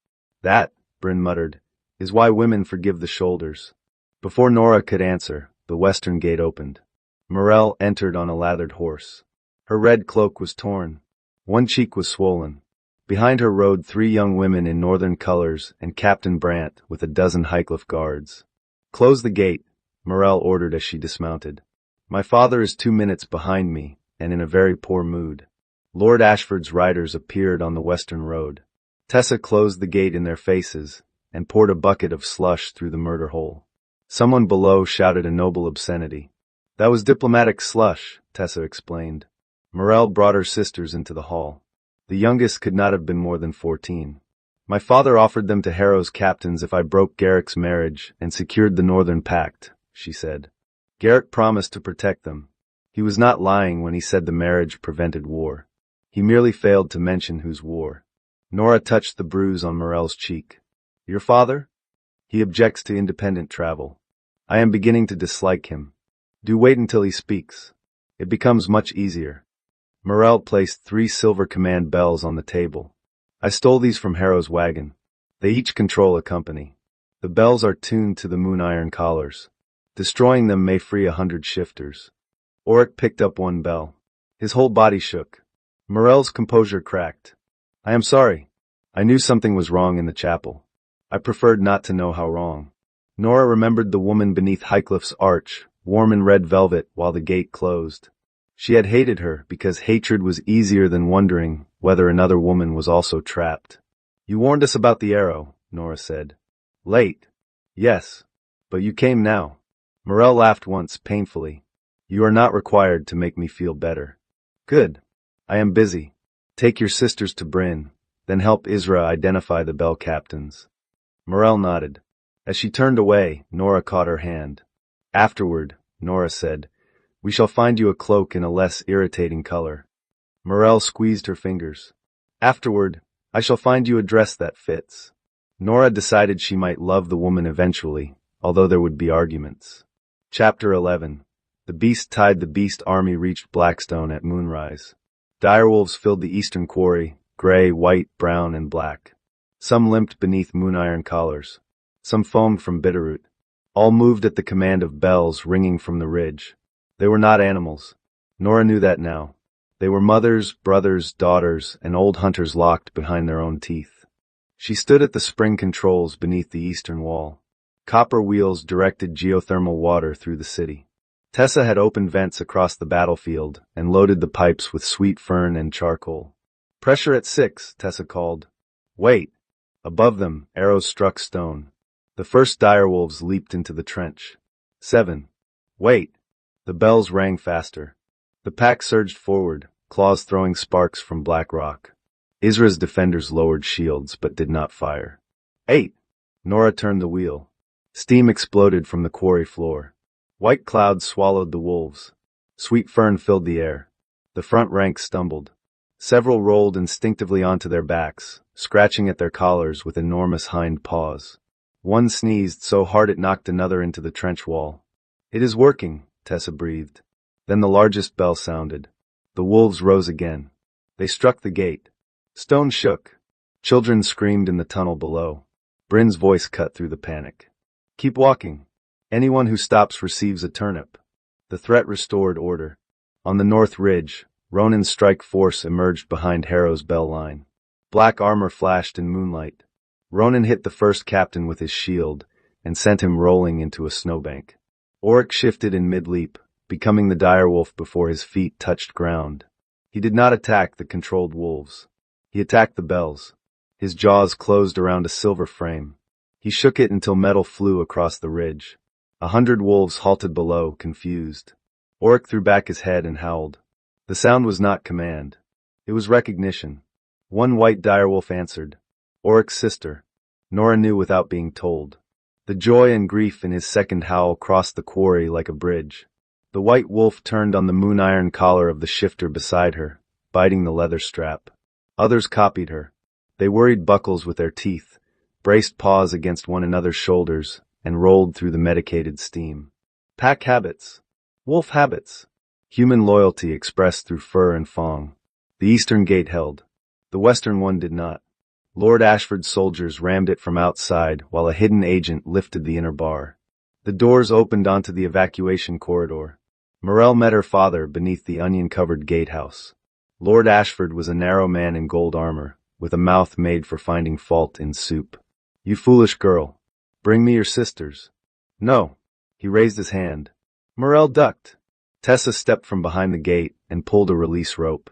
That, Bryn muttered, is why women forgive the shoulders. Before Nora could answer, the western gate opened. Morel entered on a lathered horse. Her red cloak was torn. One cheek was swollen. Behind her rode 3 young women in northern colors and Captain Brandt with a dozen Highcliffe guards. Close the gate, Morel ordered as she dismounted. My father is 2 minutes behind me, and in a very poor mood. Lord Ashford's riders appeared on the western road. Tessa closed the gate in their faces and poured a bucket of slush through the murder hole. Someone below shouted a noble obscenity. That was diplomatic slush, Tessa explained. Morel brought her sisters into the hall. The youngest could not have been more than 14. My father offered them to Harrow's captains if I broke Garrick's marriage and secured the Northern Pact, she said. Garrick promised to protect them. He was not lying when he said the marriage prevented war. He merely failed to mention whose war. Nora touched the bruise on Morel's cheek. Your father? He objects to independent travel. I am beginning to dislike him. Do wait until he speaks. It becomes much easier. Morel placed 3 silver command bells on the table. I stole these from Harrow's wagon. They each control a company. The bells are tuned to the moon iron collars. Destroying them may free 100 shifters. Oric picked up one bell. His whole body shook. Morel's composure cracked. I am sorry. I knew something was wrong in the chapel. I preferred not to know how wrong. Nora remembered the woman beneath Highcliffe's arch, warm in red velvet, while the gate closed. She had hated her because hatred was easier than wondering whether another woman was also trapped. You warned us about the arrow, Nora said. Late. Yes. But you came now. Morel laughed once, painfully. You are not required to make me feel better. Good. I am busy. Take your sisters to Bryn, then help Isra identify the bell captains. Morel nodded. As she turned away, Nora caught her hand. Afterward, Nora said, we shall find you a cloak in a less irritating color. Morel squeezed her fingers. Afterward, I shall find you a dress that fits. Nora decided she might love the woman eventually, although there would be arguments. Chapter 11. The Beast Tied. The Beast army reached Blackstone at moonrise. Direwolves filled the eastern quarry, gray, white, brown, and black. Some limped beneath moon iron collars. Some foamed from Bitterroot. All moved at the command of bells ringing from the ridge. They were not animals. Nora knew that now. They were mothers, brothers, daughters, and old hunters locked behind their own teeth. She stood at the spring controls beneath the eastern wall. Copper wheels directed geothermal water through the city. Tessa had opened vents across the battlefield and loaded the pipes with sweet fern and charcoal. Pressure at 6, Tessa called. Wait. Above them, arrows struck stone. The first direwolves leaped into the trench. 7. Wait. The bells rang faster. The pack surged forward, claws throwing sparks from black rock. Isra's defenders lowered shields but did not fire. 8. Nora turned the wheel. Steam exploded from the quarry floor. White clouds swallowed the wolves. Sweet fern filled the air. The front rank stumbled. Several rolled instinctively onto their backs, scratching at their collars with enormous hind paws. One sneezed so hard it knocked another into the trench wall. It is working, Tessa breathed. Then the largest bell sounded. The wolves rose again. They struck the gate. Stone shook. Children screamed in the tunnel below. Bryn's voice cut through the panic. Keep walking. Anyone who stops receives a turnip. The threat restored order. On the north ridge, Ronan's strike force emerged behind Harrow's bell line. Black armor flashed in moonlight. Ronan hit the first captain with his shield and sent him rolling into a snowbank. Oric shifted in mid-leap, becoming the direwolf before his feet touched ground. He did not attack the controlled wolves. He attacked the bells. His jaws closed around a silver frame. He shook it until metal flew across the ridge. 100 wolves halted below, confused. Oric threw back his head and howled. The sound was not command. It was recognition. One white direwolf answered. Oric's sister. Nora knew without being told. The joy and grief in his second howl crossed the quarry like a bridge. The white wolf turned on the moon-iron collar of the shifter beside her, biting the leather strap. Others copied her. They worried buckles with their teeth, braced paws against one another's shoulders, and rolled through the medicated steam. Pack habits. Wolf habits. Human loyalty expressed through fur and fong. The eastern gate held. The western one did not. Lord Ashford's soldiers rammed it from outside while a hidden agent lifted the inner bar. The doors opened onto the evacuation corridor. Morel met her father beneath the onion-covered gatehouse. Lord Ashford was a narrow man in gold armor, with a mouth made for finding fault in soup. "You foolish girl. Bring me your sisters." "No." He raised his hand. Morel ducked. Tessa stepped from behind the gate and pulled a release rope.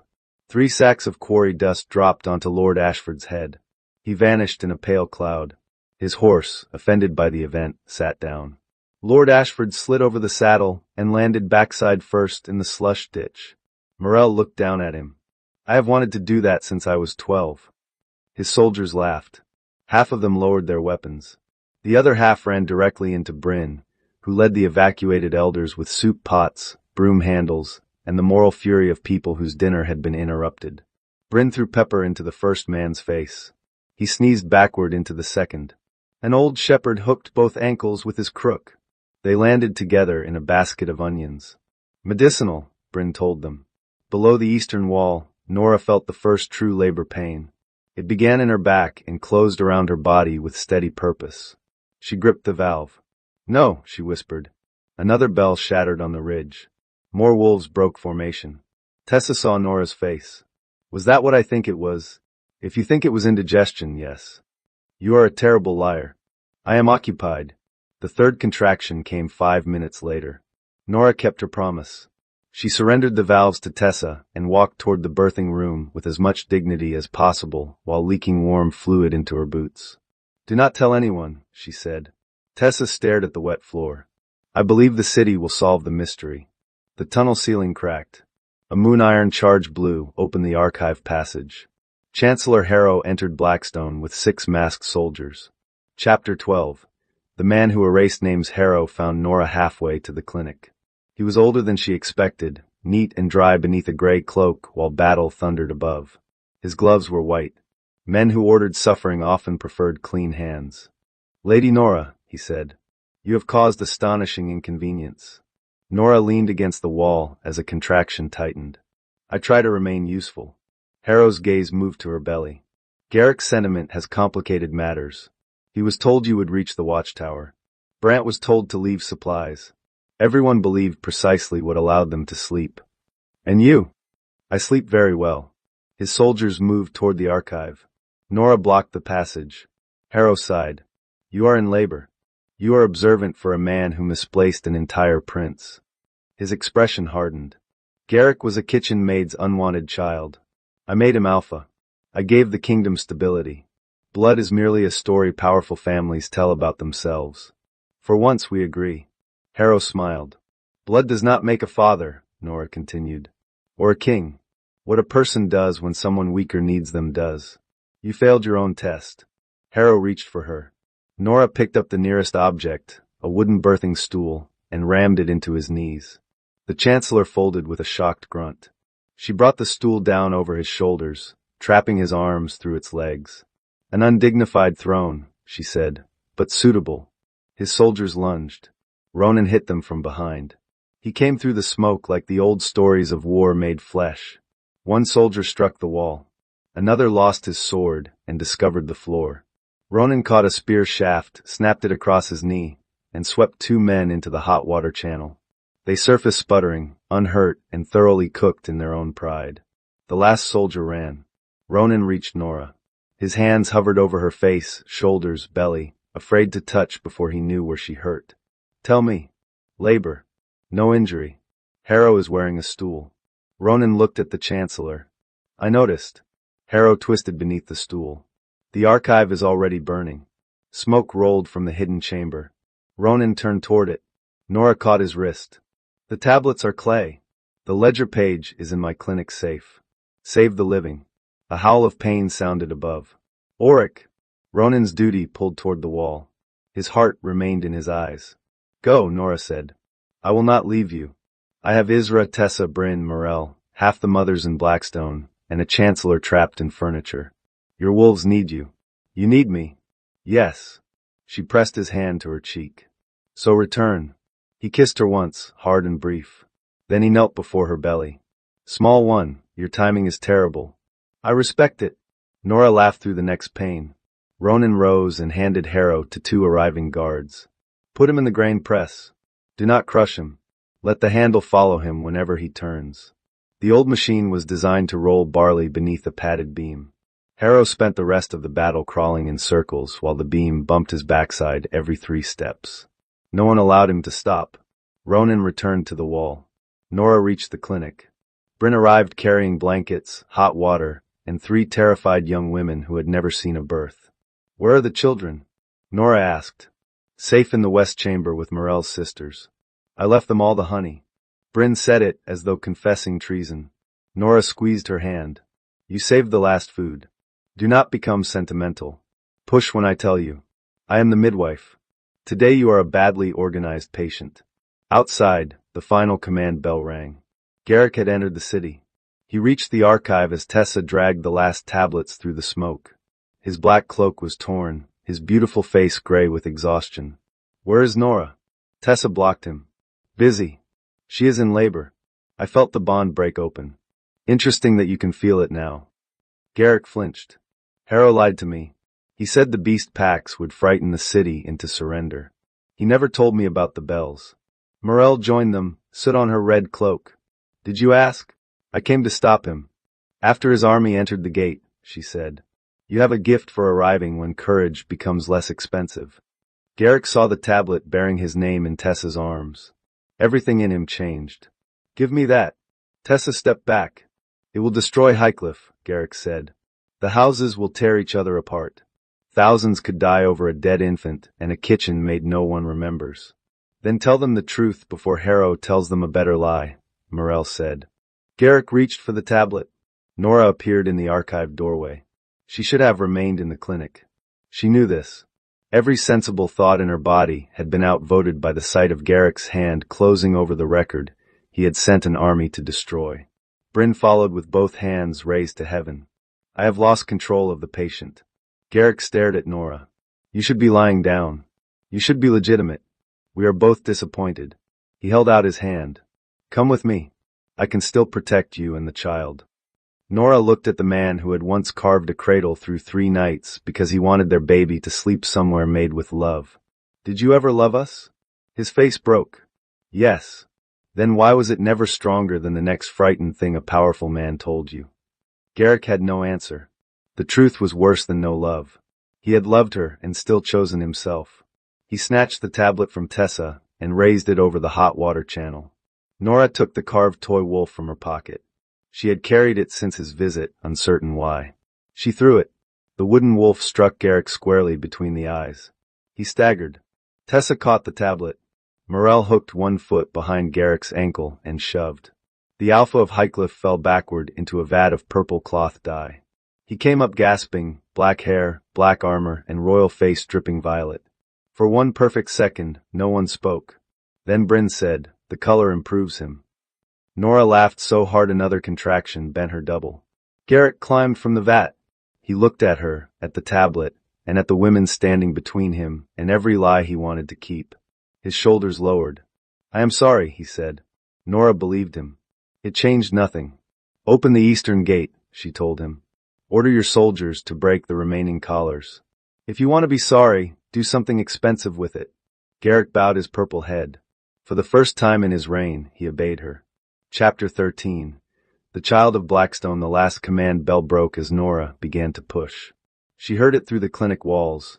3 sacks of quarry dust dropped onto Lord Ashford's head. He vanished in a pale cloud. His horse, offended by the event, sat down. Lord Ashford slid over the saddle and landed backside first in the slush ditch. Morel looked down at him. "I have wanted to do that since I was 12. His soldiers laughed. Half of them lowered their weapons. The other half ran directly into Bryn, who led the evacuated elders with soup pots, broom handles, and the moral fury of people whose dinner had been interrupted. Bryn threw pepper into the first man's face. He sneezed backward into the second. An old shepherd hooked both ankles with his crook. They landed together in a basket of onions. "Medicinal," Bryn told them. Below the eastern wall, Nora felt the first true labor pain. It began in her back and closed around her body with steady purpose. She gripped the valve. "No," she whispered. Another bell shattered on the ridge. More wolves broke formation. Tessa saw Nora's face. "Was that what I think it was? If you think it was indigestion, yes. You are a terrible liar. I am occupied." The third contraction came 5 minutes later. Nora kept her promise. She surrendered the valves to Tessa and walked toward the birthing room with as much dignity as possible while leaking warm fluid into her boots. "Do not tell anyone," she said. Tessa stared at the wet floor. "I believe the city will solve the mystery." The tunnel ceiling cracked. A moon-iron charge blue opened the archive passage. Chancellor Harrow entered Blackstone with 6 masked soldiers. Chapter 12. The man who erased names Harrow found Nora halfway to the clinic. He was older than she expected, neat and dry beneath a gray cloak while battle thundered above. His gloves were white. Men who ordered suffering often preferred clean hands. "Lady Nora," he said, "you have caused astonishing inconvenience." Nora leaned against the wall as a contraction tightened. "I try to remain useful." Harrow's gaze moved to her belly. "Garrick's sentiment has complicated matters. He was told you would reach the watchtower. Brant was told to leave supplies. Everyone believed precisely what allowed them to sleep. And you?" "I sleep very well." His soldiers moved toward the archive. Nora blocked the passage. Harrow sighed. "You are in labor. You are observant for a man who misplaced an entire prince." His expression hardened. "Garrick was a kitchen maid's unwanted child. I made him alpha. I gave the kingdom stability. Blood is merely a story powerful families tell about themselves. For once we agree." Harrow smiled. "Blood does not make a father," Nora continued. "Or a king. What a person does when someone weaker needs them does. You failed your own test." Harrow reached for her. Nora picked up the nearest object, a wooden birthing stool, and rammed it into his knees. The Chancellor folded with a shocked grunt. She brought the stool down over his shoulders, trapping his arms through its legs. "An undignified throne," she said, "but suitable." His soldiers lunged. Ronan hit them from behind. He came through the smoke like the old stories of war made flesh. One soldier struck the wall. Another lost his sword and discovered the floor. Ronan caught a spear shaft, snapped it across his knee, and swept 2 men into the hot water channel. They surfaced sputtering, unhurt, and thoroughly cooked in their own pride. The last soldier ran. Ronan reached Nora. His hands hovered over her face, shoulders, belly, afraid to touch before he knew where she hurt. "Tell me." "Labor. No injury." "Harrow is wearing a stool." Ronan looked at the Chancellor. "I noticed." Harrow twisted beneath the stool. "The archive is already burning." Smoke rolled from the hidden chamber. Ronan turned toward it. Nora caught his wrist. "The tablets are clay." The ledger page is in my clinic safe. Save the living. A howl of pain sounded above. Auric! Ronan's duty pulled toward the wall. His heart remained in his eyes. Go, Nora said. I will not leave you. I have Isra, Tessa, Bryn, Morel, half the mothers in Blackstone, and a chancellor trapped in furniture. Your wolves need you. You need me. Yes. She pressed his hand to her cheek. So return. He kissed her once, hard and brief. Then he knelt before her belly. Small one, your timing is terrible. I respect it. Nora laughed through the next pain. Ronan rose and handed Harrow to 2 arriving guards. Put him in the grain press. Do not crush him. Let the handle follow him whenever he turns. The old machine was designed to roll barley beneath a padded beam. Harrow spent the rest of the battle crawling in circles while the beam bumped his backside every 3 steps. No one allowed him to stop. Ronan returned to the wall. Nora reached the clinic. Bryn arrived carrying blankets, hot water, and 3 terrified young women who had never seen a birth. Where are the children? Nora asked. Safe in the west chamber with Morel's sisters. I left them all the honey. Bryn said it as though confessing treason. Nora squeezed her hand. You saved the last food. Do not become sentimental. Push when I tell you. I am the midwife. Today you are a badly organized patient. Outside, the final command bell rang. Garrick had entered the city. He reached the archive as Tessa dragged the last tablets through the smoke. His black cloak was torn, his beautiful face gray with exhaustion. Where is Nora? Tessa blocked him. Busy. She is in labor. I felt the bond break open. Interesting that you can feel it now. Garrick flinched. Harrow lied to me. He said the beast packs would frighten the city into surrender. He never told me about the bells. Morel joined them, stood on her red cloak. Did you ask? I came to stop him. After his army entered the gate, she said. You have a gift for arriving when courage becomes less expensive. Garrick saw the tablet bearing his name in Tessa's arms. Everything in him changed. Give me that. Tessa stepped back. It will destroy Highcliffe, Garrick said. The houses will tear each other apart. Thousands could die over a dead infant and a kitchen made no one remembers. Then tell them the truth before Harrow tells them a better lie, Morel said. Garrick reached for the tablet. Nora appeared in the archive doorway. She should have remained in the clinic. She knew this. Every sensible thought in her body had been outvoted by the sight of Garrick's hand closing over the record he had sent an army to destroy. Bryn followed with both hands raised to heaven. I have lost control of the patient. Garrick stared at Nora. You should be lying down. You should be legitimate. We are both disappointed. He held out his hand. Come with me. I can still protect you and the child. Nora looked at the man who had once carved a cradle through 3 nights because he wanted their baby to sleep somewhere made with love. Did you ever love us? His face broke. Yes. Then why was it never stronger than the next frightened thing a powerful man told you? Garrick had no answer. The truth was worse than no love. He had loved her and still chosen himself. He snatched the tablet from Tessa and raised it over the hot water channel. Nora took the carved toy wolf from her pocket. She had carried it since his visit, uncertain why. She threw it. The wooden wolf struck Garrick squarely between the eyes. He staggered. Tessa caught the tablet. Morel hooked 1 foot behind Garrick's ankle and shoved. The alpha of Highcliffe fell backward into a vat of purple cloth dye. He came up gasping, black hair, black armor, and royal face dripping violet. For 1 perfect second, no one spoke. Then Bryn said, the color improves him. Nora laughed so hard another contraction bent her double. Garrick climbed from the vat. He looked at her, at the tablet, and at the women standing between him and every lie he wanted to keep. His shoulders lowered. I am sorry, he said. Nora believed him. It changed nothing. Open the eastern gate, she told him. Order your soldiers to break the remaining collars. If you want to be sorry, do something expensive with it. Garrick bowed his purple head. For the first time in his reign, he obeyed her. Chapter 13. The Child of Blackstone. The last command bell broke as Nora began to push. She heard it through the clinic walls.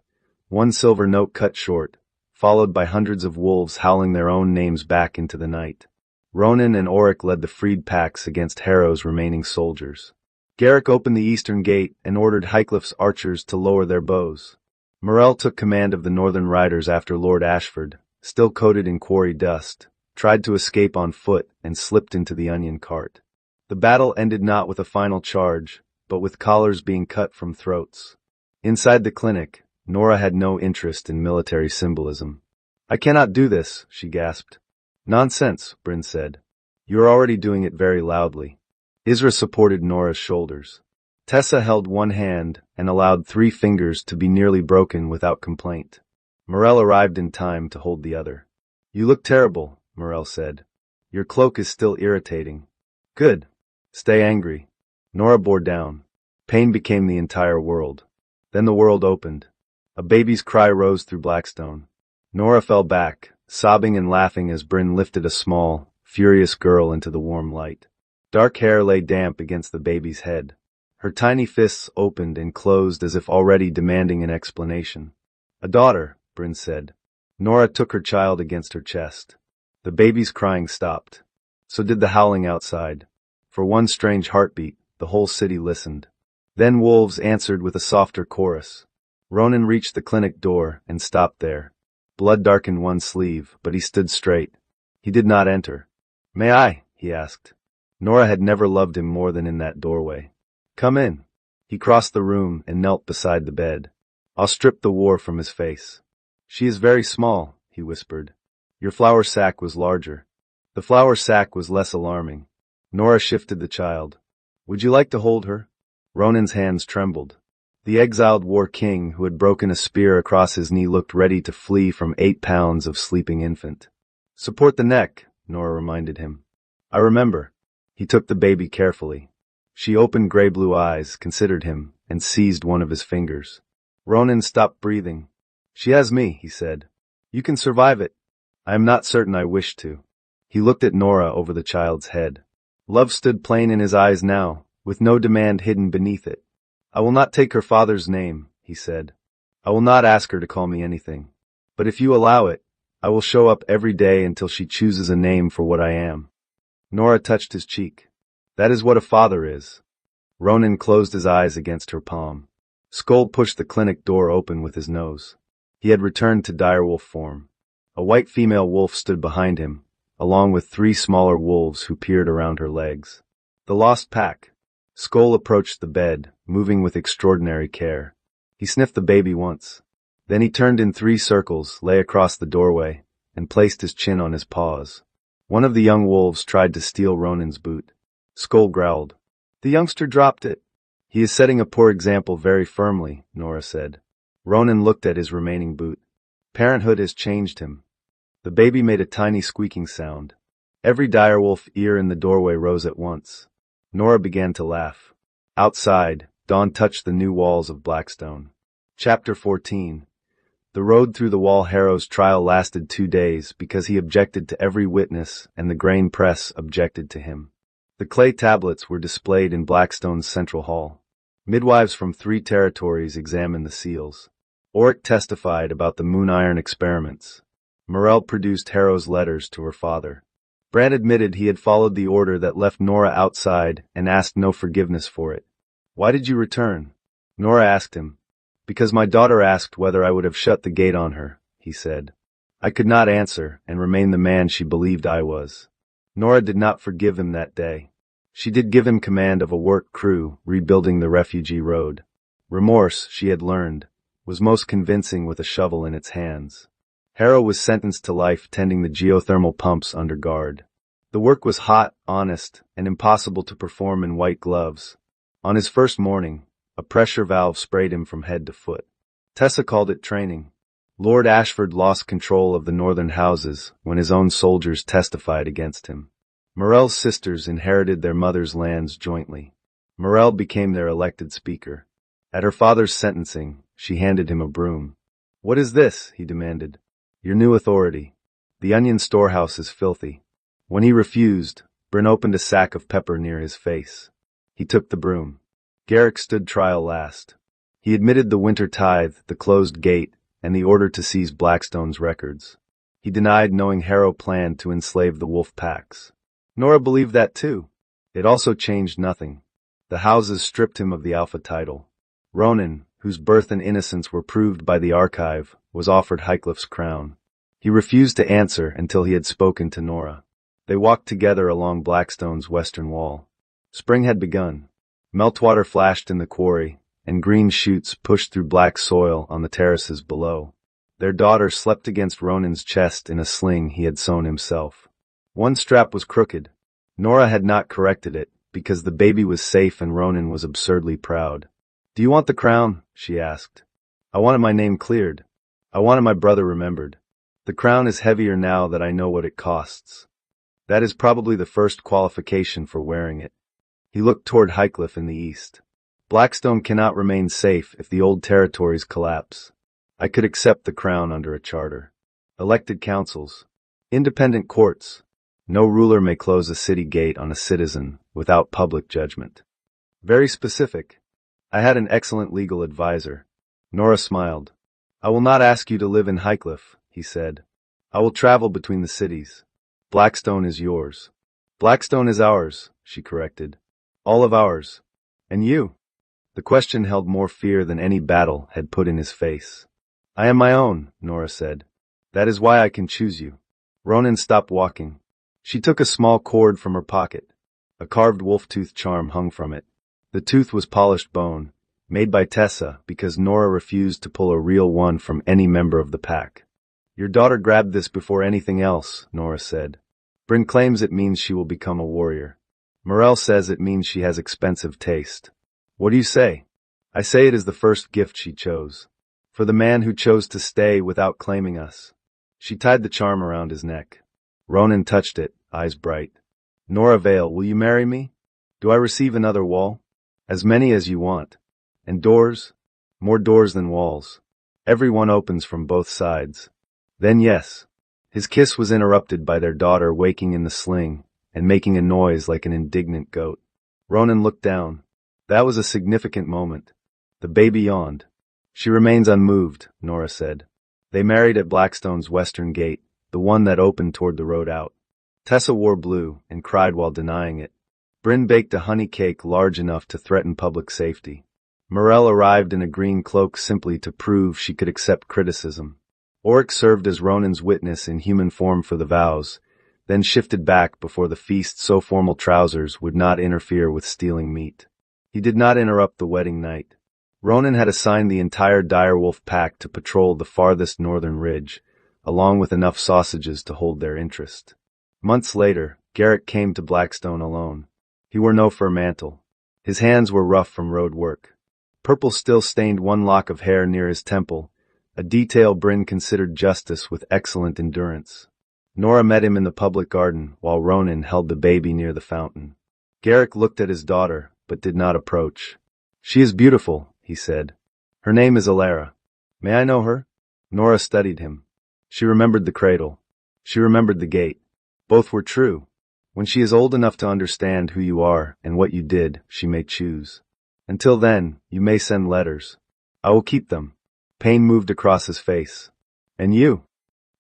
1 silver note cut short, followed by hundreds of wolves howling their own names back into the night. Ronan and Auric led the freed packs against Harrow's remaining soldiers. Garrick opened the eastern gate and ordered Highcliffe's archers to lower their bows. Morel took command of the northern riders after Lord Ashford, still coated in quarry dust, tried to escape on foot, and slipped into the onion cart. The battle ended not with a final charge, but with collars being cut from throats. Inside the clinic, Nora had no interest in military symbolism. "I cannot do this," she gasped. "Nonsense," Bryn said. "You're already doing it very loudly." Isra supported Nora's shoulders. Tessa held one hand and allowed 3 fingers to be nearly broken without complaint. Morel arrived in time to hold the other. "You look terrible," Morel said. "Your cloak is still irritating." "Good. Stay angry." Nora bore down. Pain became the entire world. Then the world opened. A baby's cry rose through Blackstone. Nora fell back, sobbing and laughing as Bryn lifted a small, furious girl into the warm light. Dark hair lay damp against the baby's head. Her tiny fists opened and closed as if already demanding an explanation. "A daughter," Bryn said. Nora took her child against her chest. The baby's crying stopped. So did the howling outside. For one strange heartbeat, the whole city listened. Then wolves answered with a softer chorus. Ronan reached the clinic door and stopped there. Blood darkened one sleeve, but he stood straight. He did not enter. "May I?" he asked. Nora had never loved him more than in that doorway. "Come in." He crossed the room and knelt beside the bed. "I'll strip the war from his face." "She is very small," he whispered. "Your flour sack was larger." The flour sack was less alarming. Nora shifted the child. "Would you like to hold her?" Ronan's hands trembled. The exiled war king who had broken a spear across his knee looked ready to flee from 8 pounds of sleeping infant. "Support the neck," Nora reminded him. "I remember." He took the baby carefully. She opened gray-blue eyes, considered him, and seized one of his fingers. Ronan stopped breathing. "She has me," he said. "You can survive it." "I am not certain I wish to." He looked at Nora over the child's head. Love stood plain in his eyes now, with no demand hidden beneath it. "I will not take her father's name," he said. "I will not ask her to call me anything. But if you allow it, I will show up every day until she chooses a name for what I am." Nora touched his cheek. "That is what a father is." Ronan closed his eyes against her palm. Skoll pushed the clinic door open with his nose. He had returned to direwolf form. A white female wolf stood behind him, along with 3 smaller wolves who peered around her legs. The lost pack. Skoll approached the bed, moving with extraordinary care. He sniffed the baby once. Then he turned in 3 circles, lay across the doorway, and placed his chin on his paws. One of the young wolves tried to steal Ronan's boot. Skoll growled. "The youngster dropped it." "He is setting a poor example very firmly," Nora said. Ronan looked at his remaining boot. "Parenthood has changed him." The baby made a tiny squeaking sound. Every direwolf ear in the doorway rose at once. Nora began to laugh. Outside, dawn touched the new walls of Blackstone. Chapter 14. The road through the wall. Harrow's trial lasted 2 days because he objected to every witness and the grain press objected to him. The clay tablets were displayed in Blackstone's central hall. Midwives from 3 territories examined the seals. Oric testified about the moon iron experiments. Morel produced Harrow's letters to her father. Brand admitted he had followed the order that left Nora outside and asked no forgiveness for it. "Why did you return?" Nora asked him. "Because my daughter asked whether I would have shut the gate on her," he said. "I could not answer and remain the man she believed I was." Nora did not forgive him that day. She did give him command of a work crew rebuilding the refugee road. Remorse, she had learned, was most convincing with a shovel in its hands. Harrow was sentenced to life tending the geothermal pumps under guard. The work was hot, honest, and impossible to perform in white gloves. On his first morning, a pressure valve sprayed him from head to foot. Tessa called it training. Lord Ashford lost control of the northern houses when his own soldiers testified against him. Morel's sisters inherited their mother's lands jointly. Morel became their elected speaker. At her father's sentencing, she handed him a broom. "What is this?" he demanded. "Your new authority. The onion storehouse is filthy." When he refused, Bryn opened a sack of pepper near his face. He took the broom. Garrick stood trial last. He admitted the winter tithe, the closed gate, and the order to seize Blackstone's records. He denied knowing Harrow planned to enslave the wolf packs. Nora believed that too. It also changed nothing. The houses stripped him of the alpha title. Ronan, whose birth and innocence were proved by the archive, was offered Highcliffe's crown. He refused to answer until he had spoken to Nora. They walked together along Blackstone's western wall. Spring had begun. Meltwater flashed in the quarry, and green shoots pushed through black soil on the terraces below. Their daughter slept against Ronan's chest in a sling he had sewn himself. One strap was crooked. Nora had not corrected it, because the baby was safe and Ronan was absurdly proud. "Do you want the crown?" she asked. "I wanted my name cleared. I wanted my brother remembered. The crown is heavier now that I know what it costs. That is probably the first qualification for wearing it." He looked toward Highcliffe in the east. "Blackstone cannot remain safe if the old territories collapse. I could accept the crown under a charter. Elected councils. Independent courts. No ruler may close a city gate on a citizen without public judgment." Very specific. I had an excellent legal advisor. Nora smiled. "I will not ask you to live in Highcliffe," he said. "I will travel between the cities. Blackstone is yours." "Blackstone is ours," she corrected. "All of ours. And you?" The question held more fear than any battle had put in his face. "I am my own," Nora said. "That is why I can choose you." Ronan stopped walking. She took a small cord from her pocket. A carved wolf-tooth charm hung from it. The tooth was polished bone, made by Tessa because Nora refused to pull a real one from any member of the pack. "Your daughter grabbed this before anything else," Nora said. "Bryn claims it means she will become a warrior. Morel says it means she has expensive taste. What do you say?" "I say it is the first gift she chose. For the man who chose to stay without claiming us." She tied the charm around his neck. Ronan touched it, eyes bright. "Nora Vale, will you marry me? Do I receive another wall?" "As many as you want. And doors? More doors than walls. Every one opens from both sides. Then yes." His kiss was interrupted by their daughter waking in the sling and making a noise like an indignant goat. Ronan looked down. That was a significant moment. The baby yawned. "She remains unmoved," Nora said. They married at Blackstone's western gate, the one that opened toward the road out. Tessa wore blue and cried while denying it. Bryn baked a honey cake large enough to threaten public safety. Morel arrived in a green cloak simply to prove she could accept criticism. Oryx served as Ronan's witness in human form for the vows, then shifted back before the feast so formal trousers would not interfere with stealing meat. He did not interrupt the wedding night. Ronan had assigned the entire Direwolf pack to patrol the farthest northern ridge, along with enough sausages to hold their interest. Months later, Garrick came to Blackstone alone. He wore no fur mantle. His hands were rough from road work. Purple still stained one lock of hair near his temple, a detail Bryn considered justice with excellent endurance. Nora met him in the public garden while Ronan held the baby near the fountain. Garrick looked at his daughter, but did not approach. "She is beautiful," he said. "Her name is Alara. May I know her?" Nora studied him. She remembered the cradle. She remembered the gate. Both were true. When she is old enough to understand who you are and what you did, she may choose. Until then, you may send letters. I will keep them. Pain moved across his face. "And you?"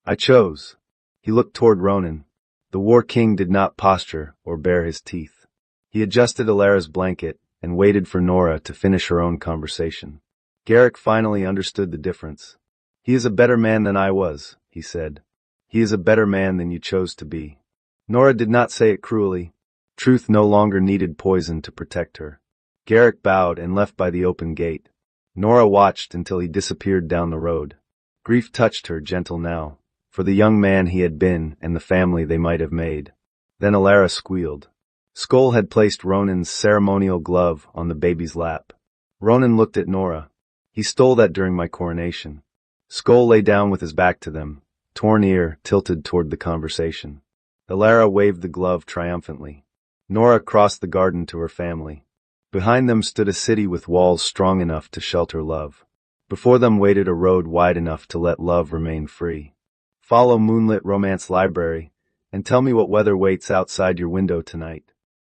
"I chose." He looked toward Ronan. The War King did not posture or bare his teeth. He adjusted Alara's blanket and waited for Nora to finish her own conversation. Garrick finally understood the difference. "He is a better man than I was," he said. "He is a better man than you chose to be." Nora did not say it cruelly. Truth no longer needed poison to protect her. Garrick bowed and left by the open gate. Nora watched until he disappeared down the road. Grief touched her gentle now, for the young man he had been and the family they might have made. Then Alara squealed. Skoll had placed Ronan's ceremonial glove on the baby's lap. Ronan looked at Nora. "He stole that during my coronation." Skoll lay down with his back to them, torn ear tilted toward the conversation. Alara waved the glove triumphantly. Nora crossed the garden to her family. Behind them stood a city with walls strong enough to shelter love. Before them waited a road wide enough to let love remain free. Follow Moonlit Romance Library and tell me what weather waits outside your window tonight.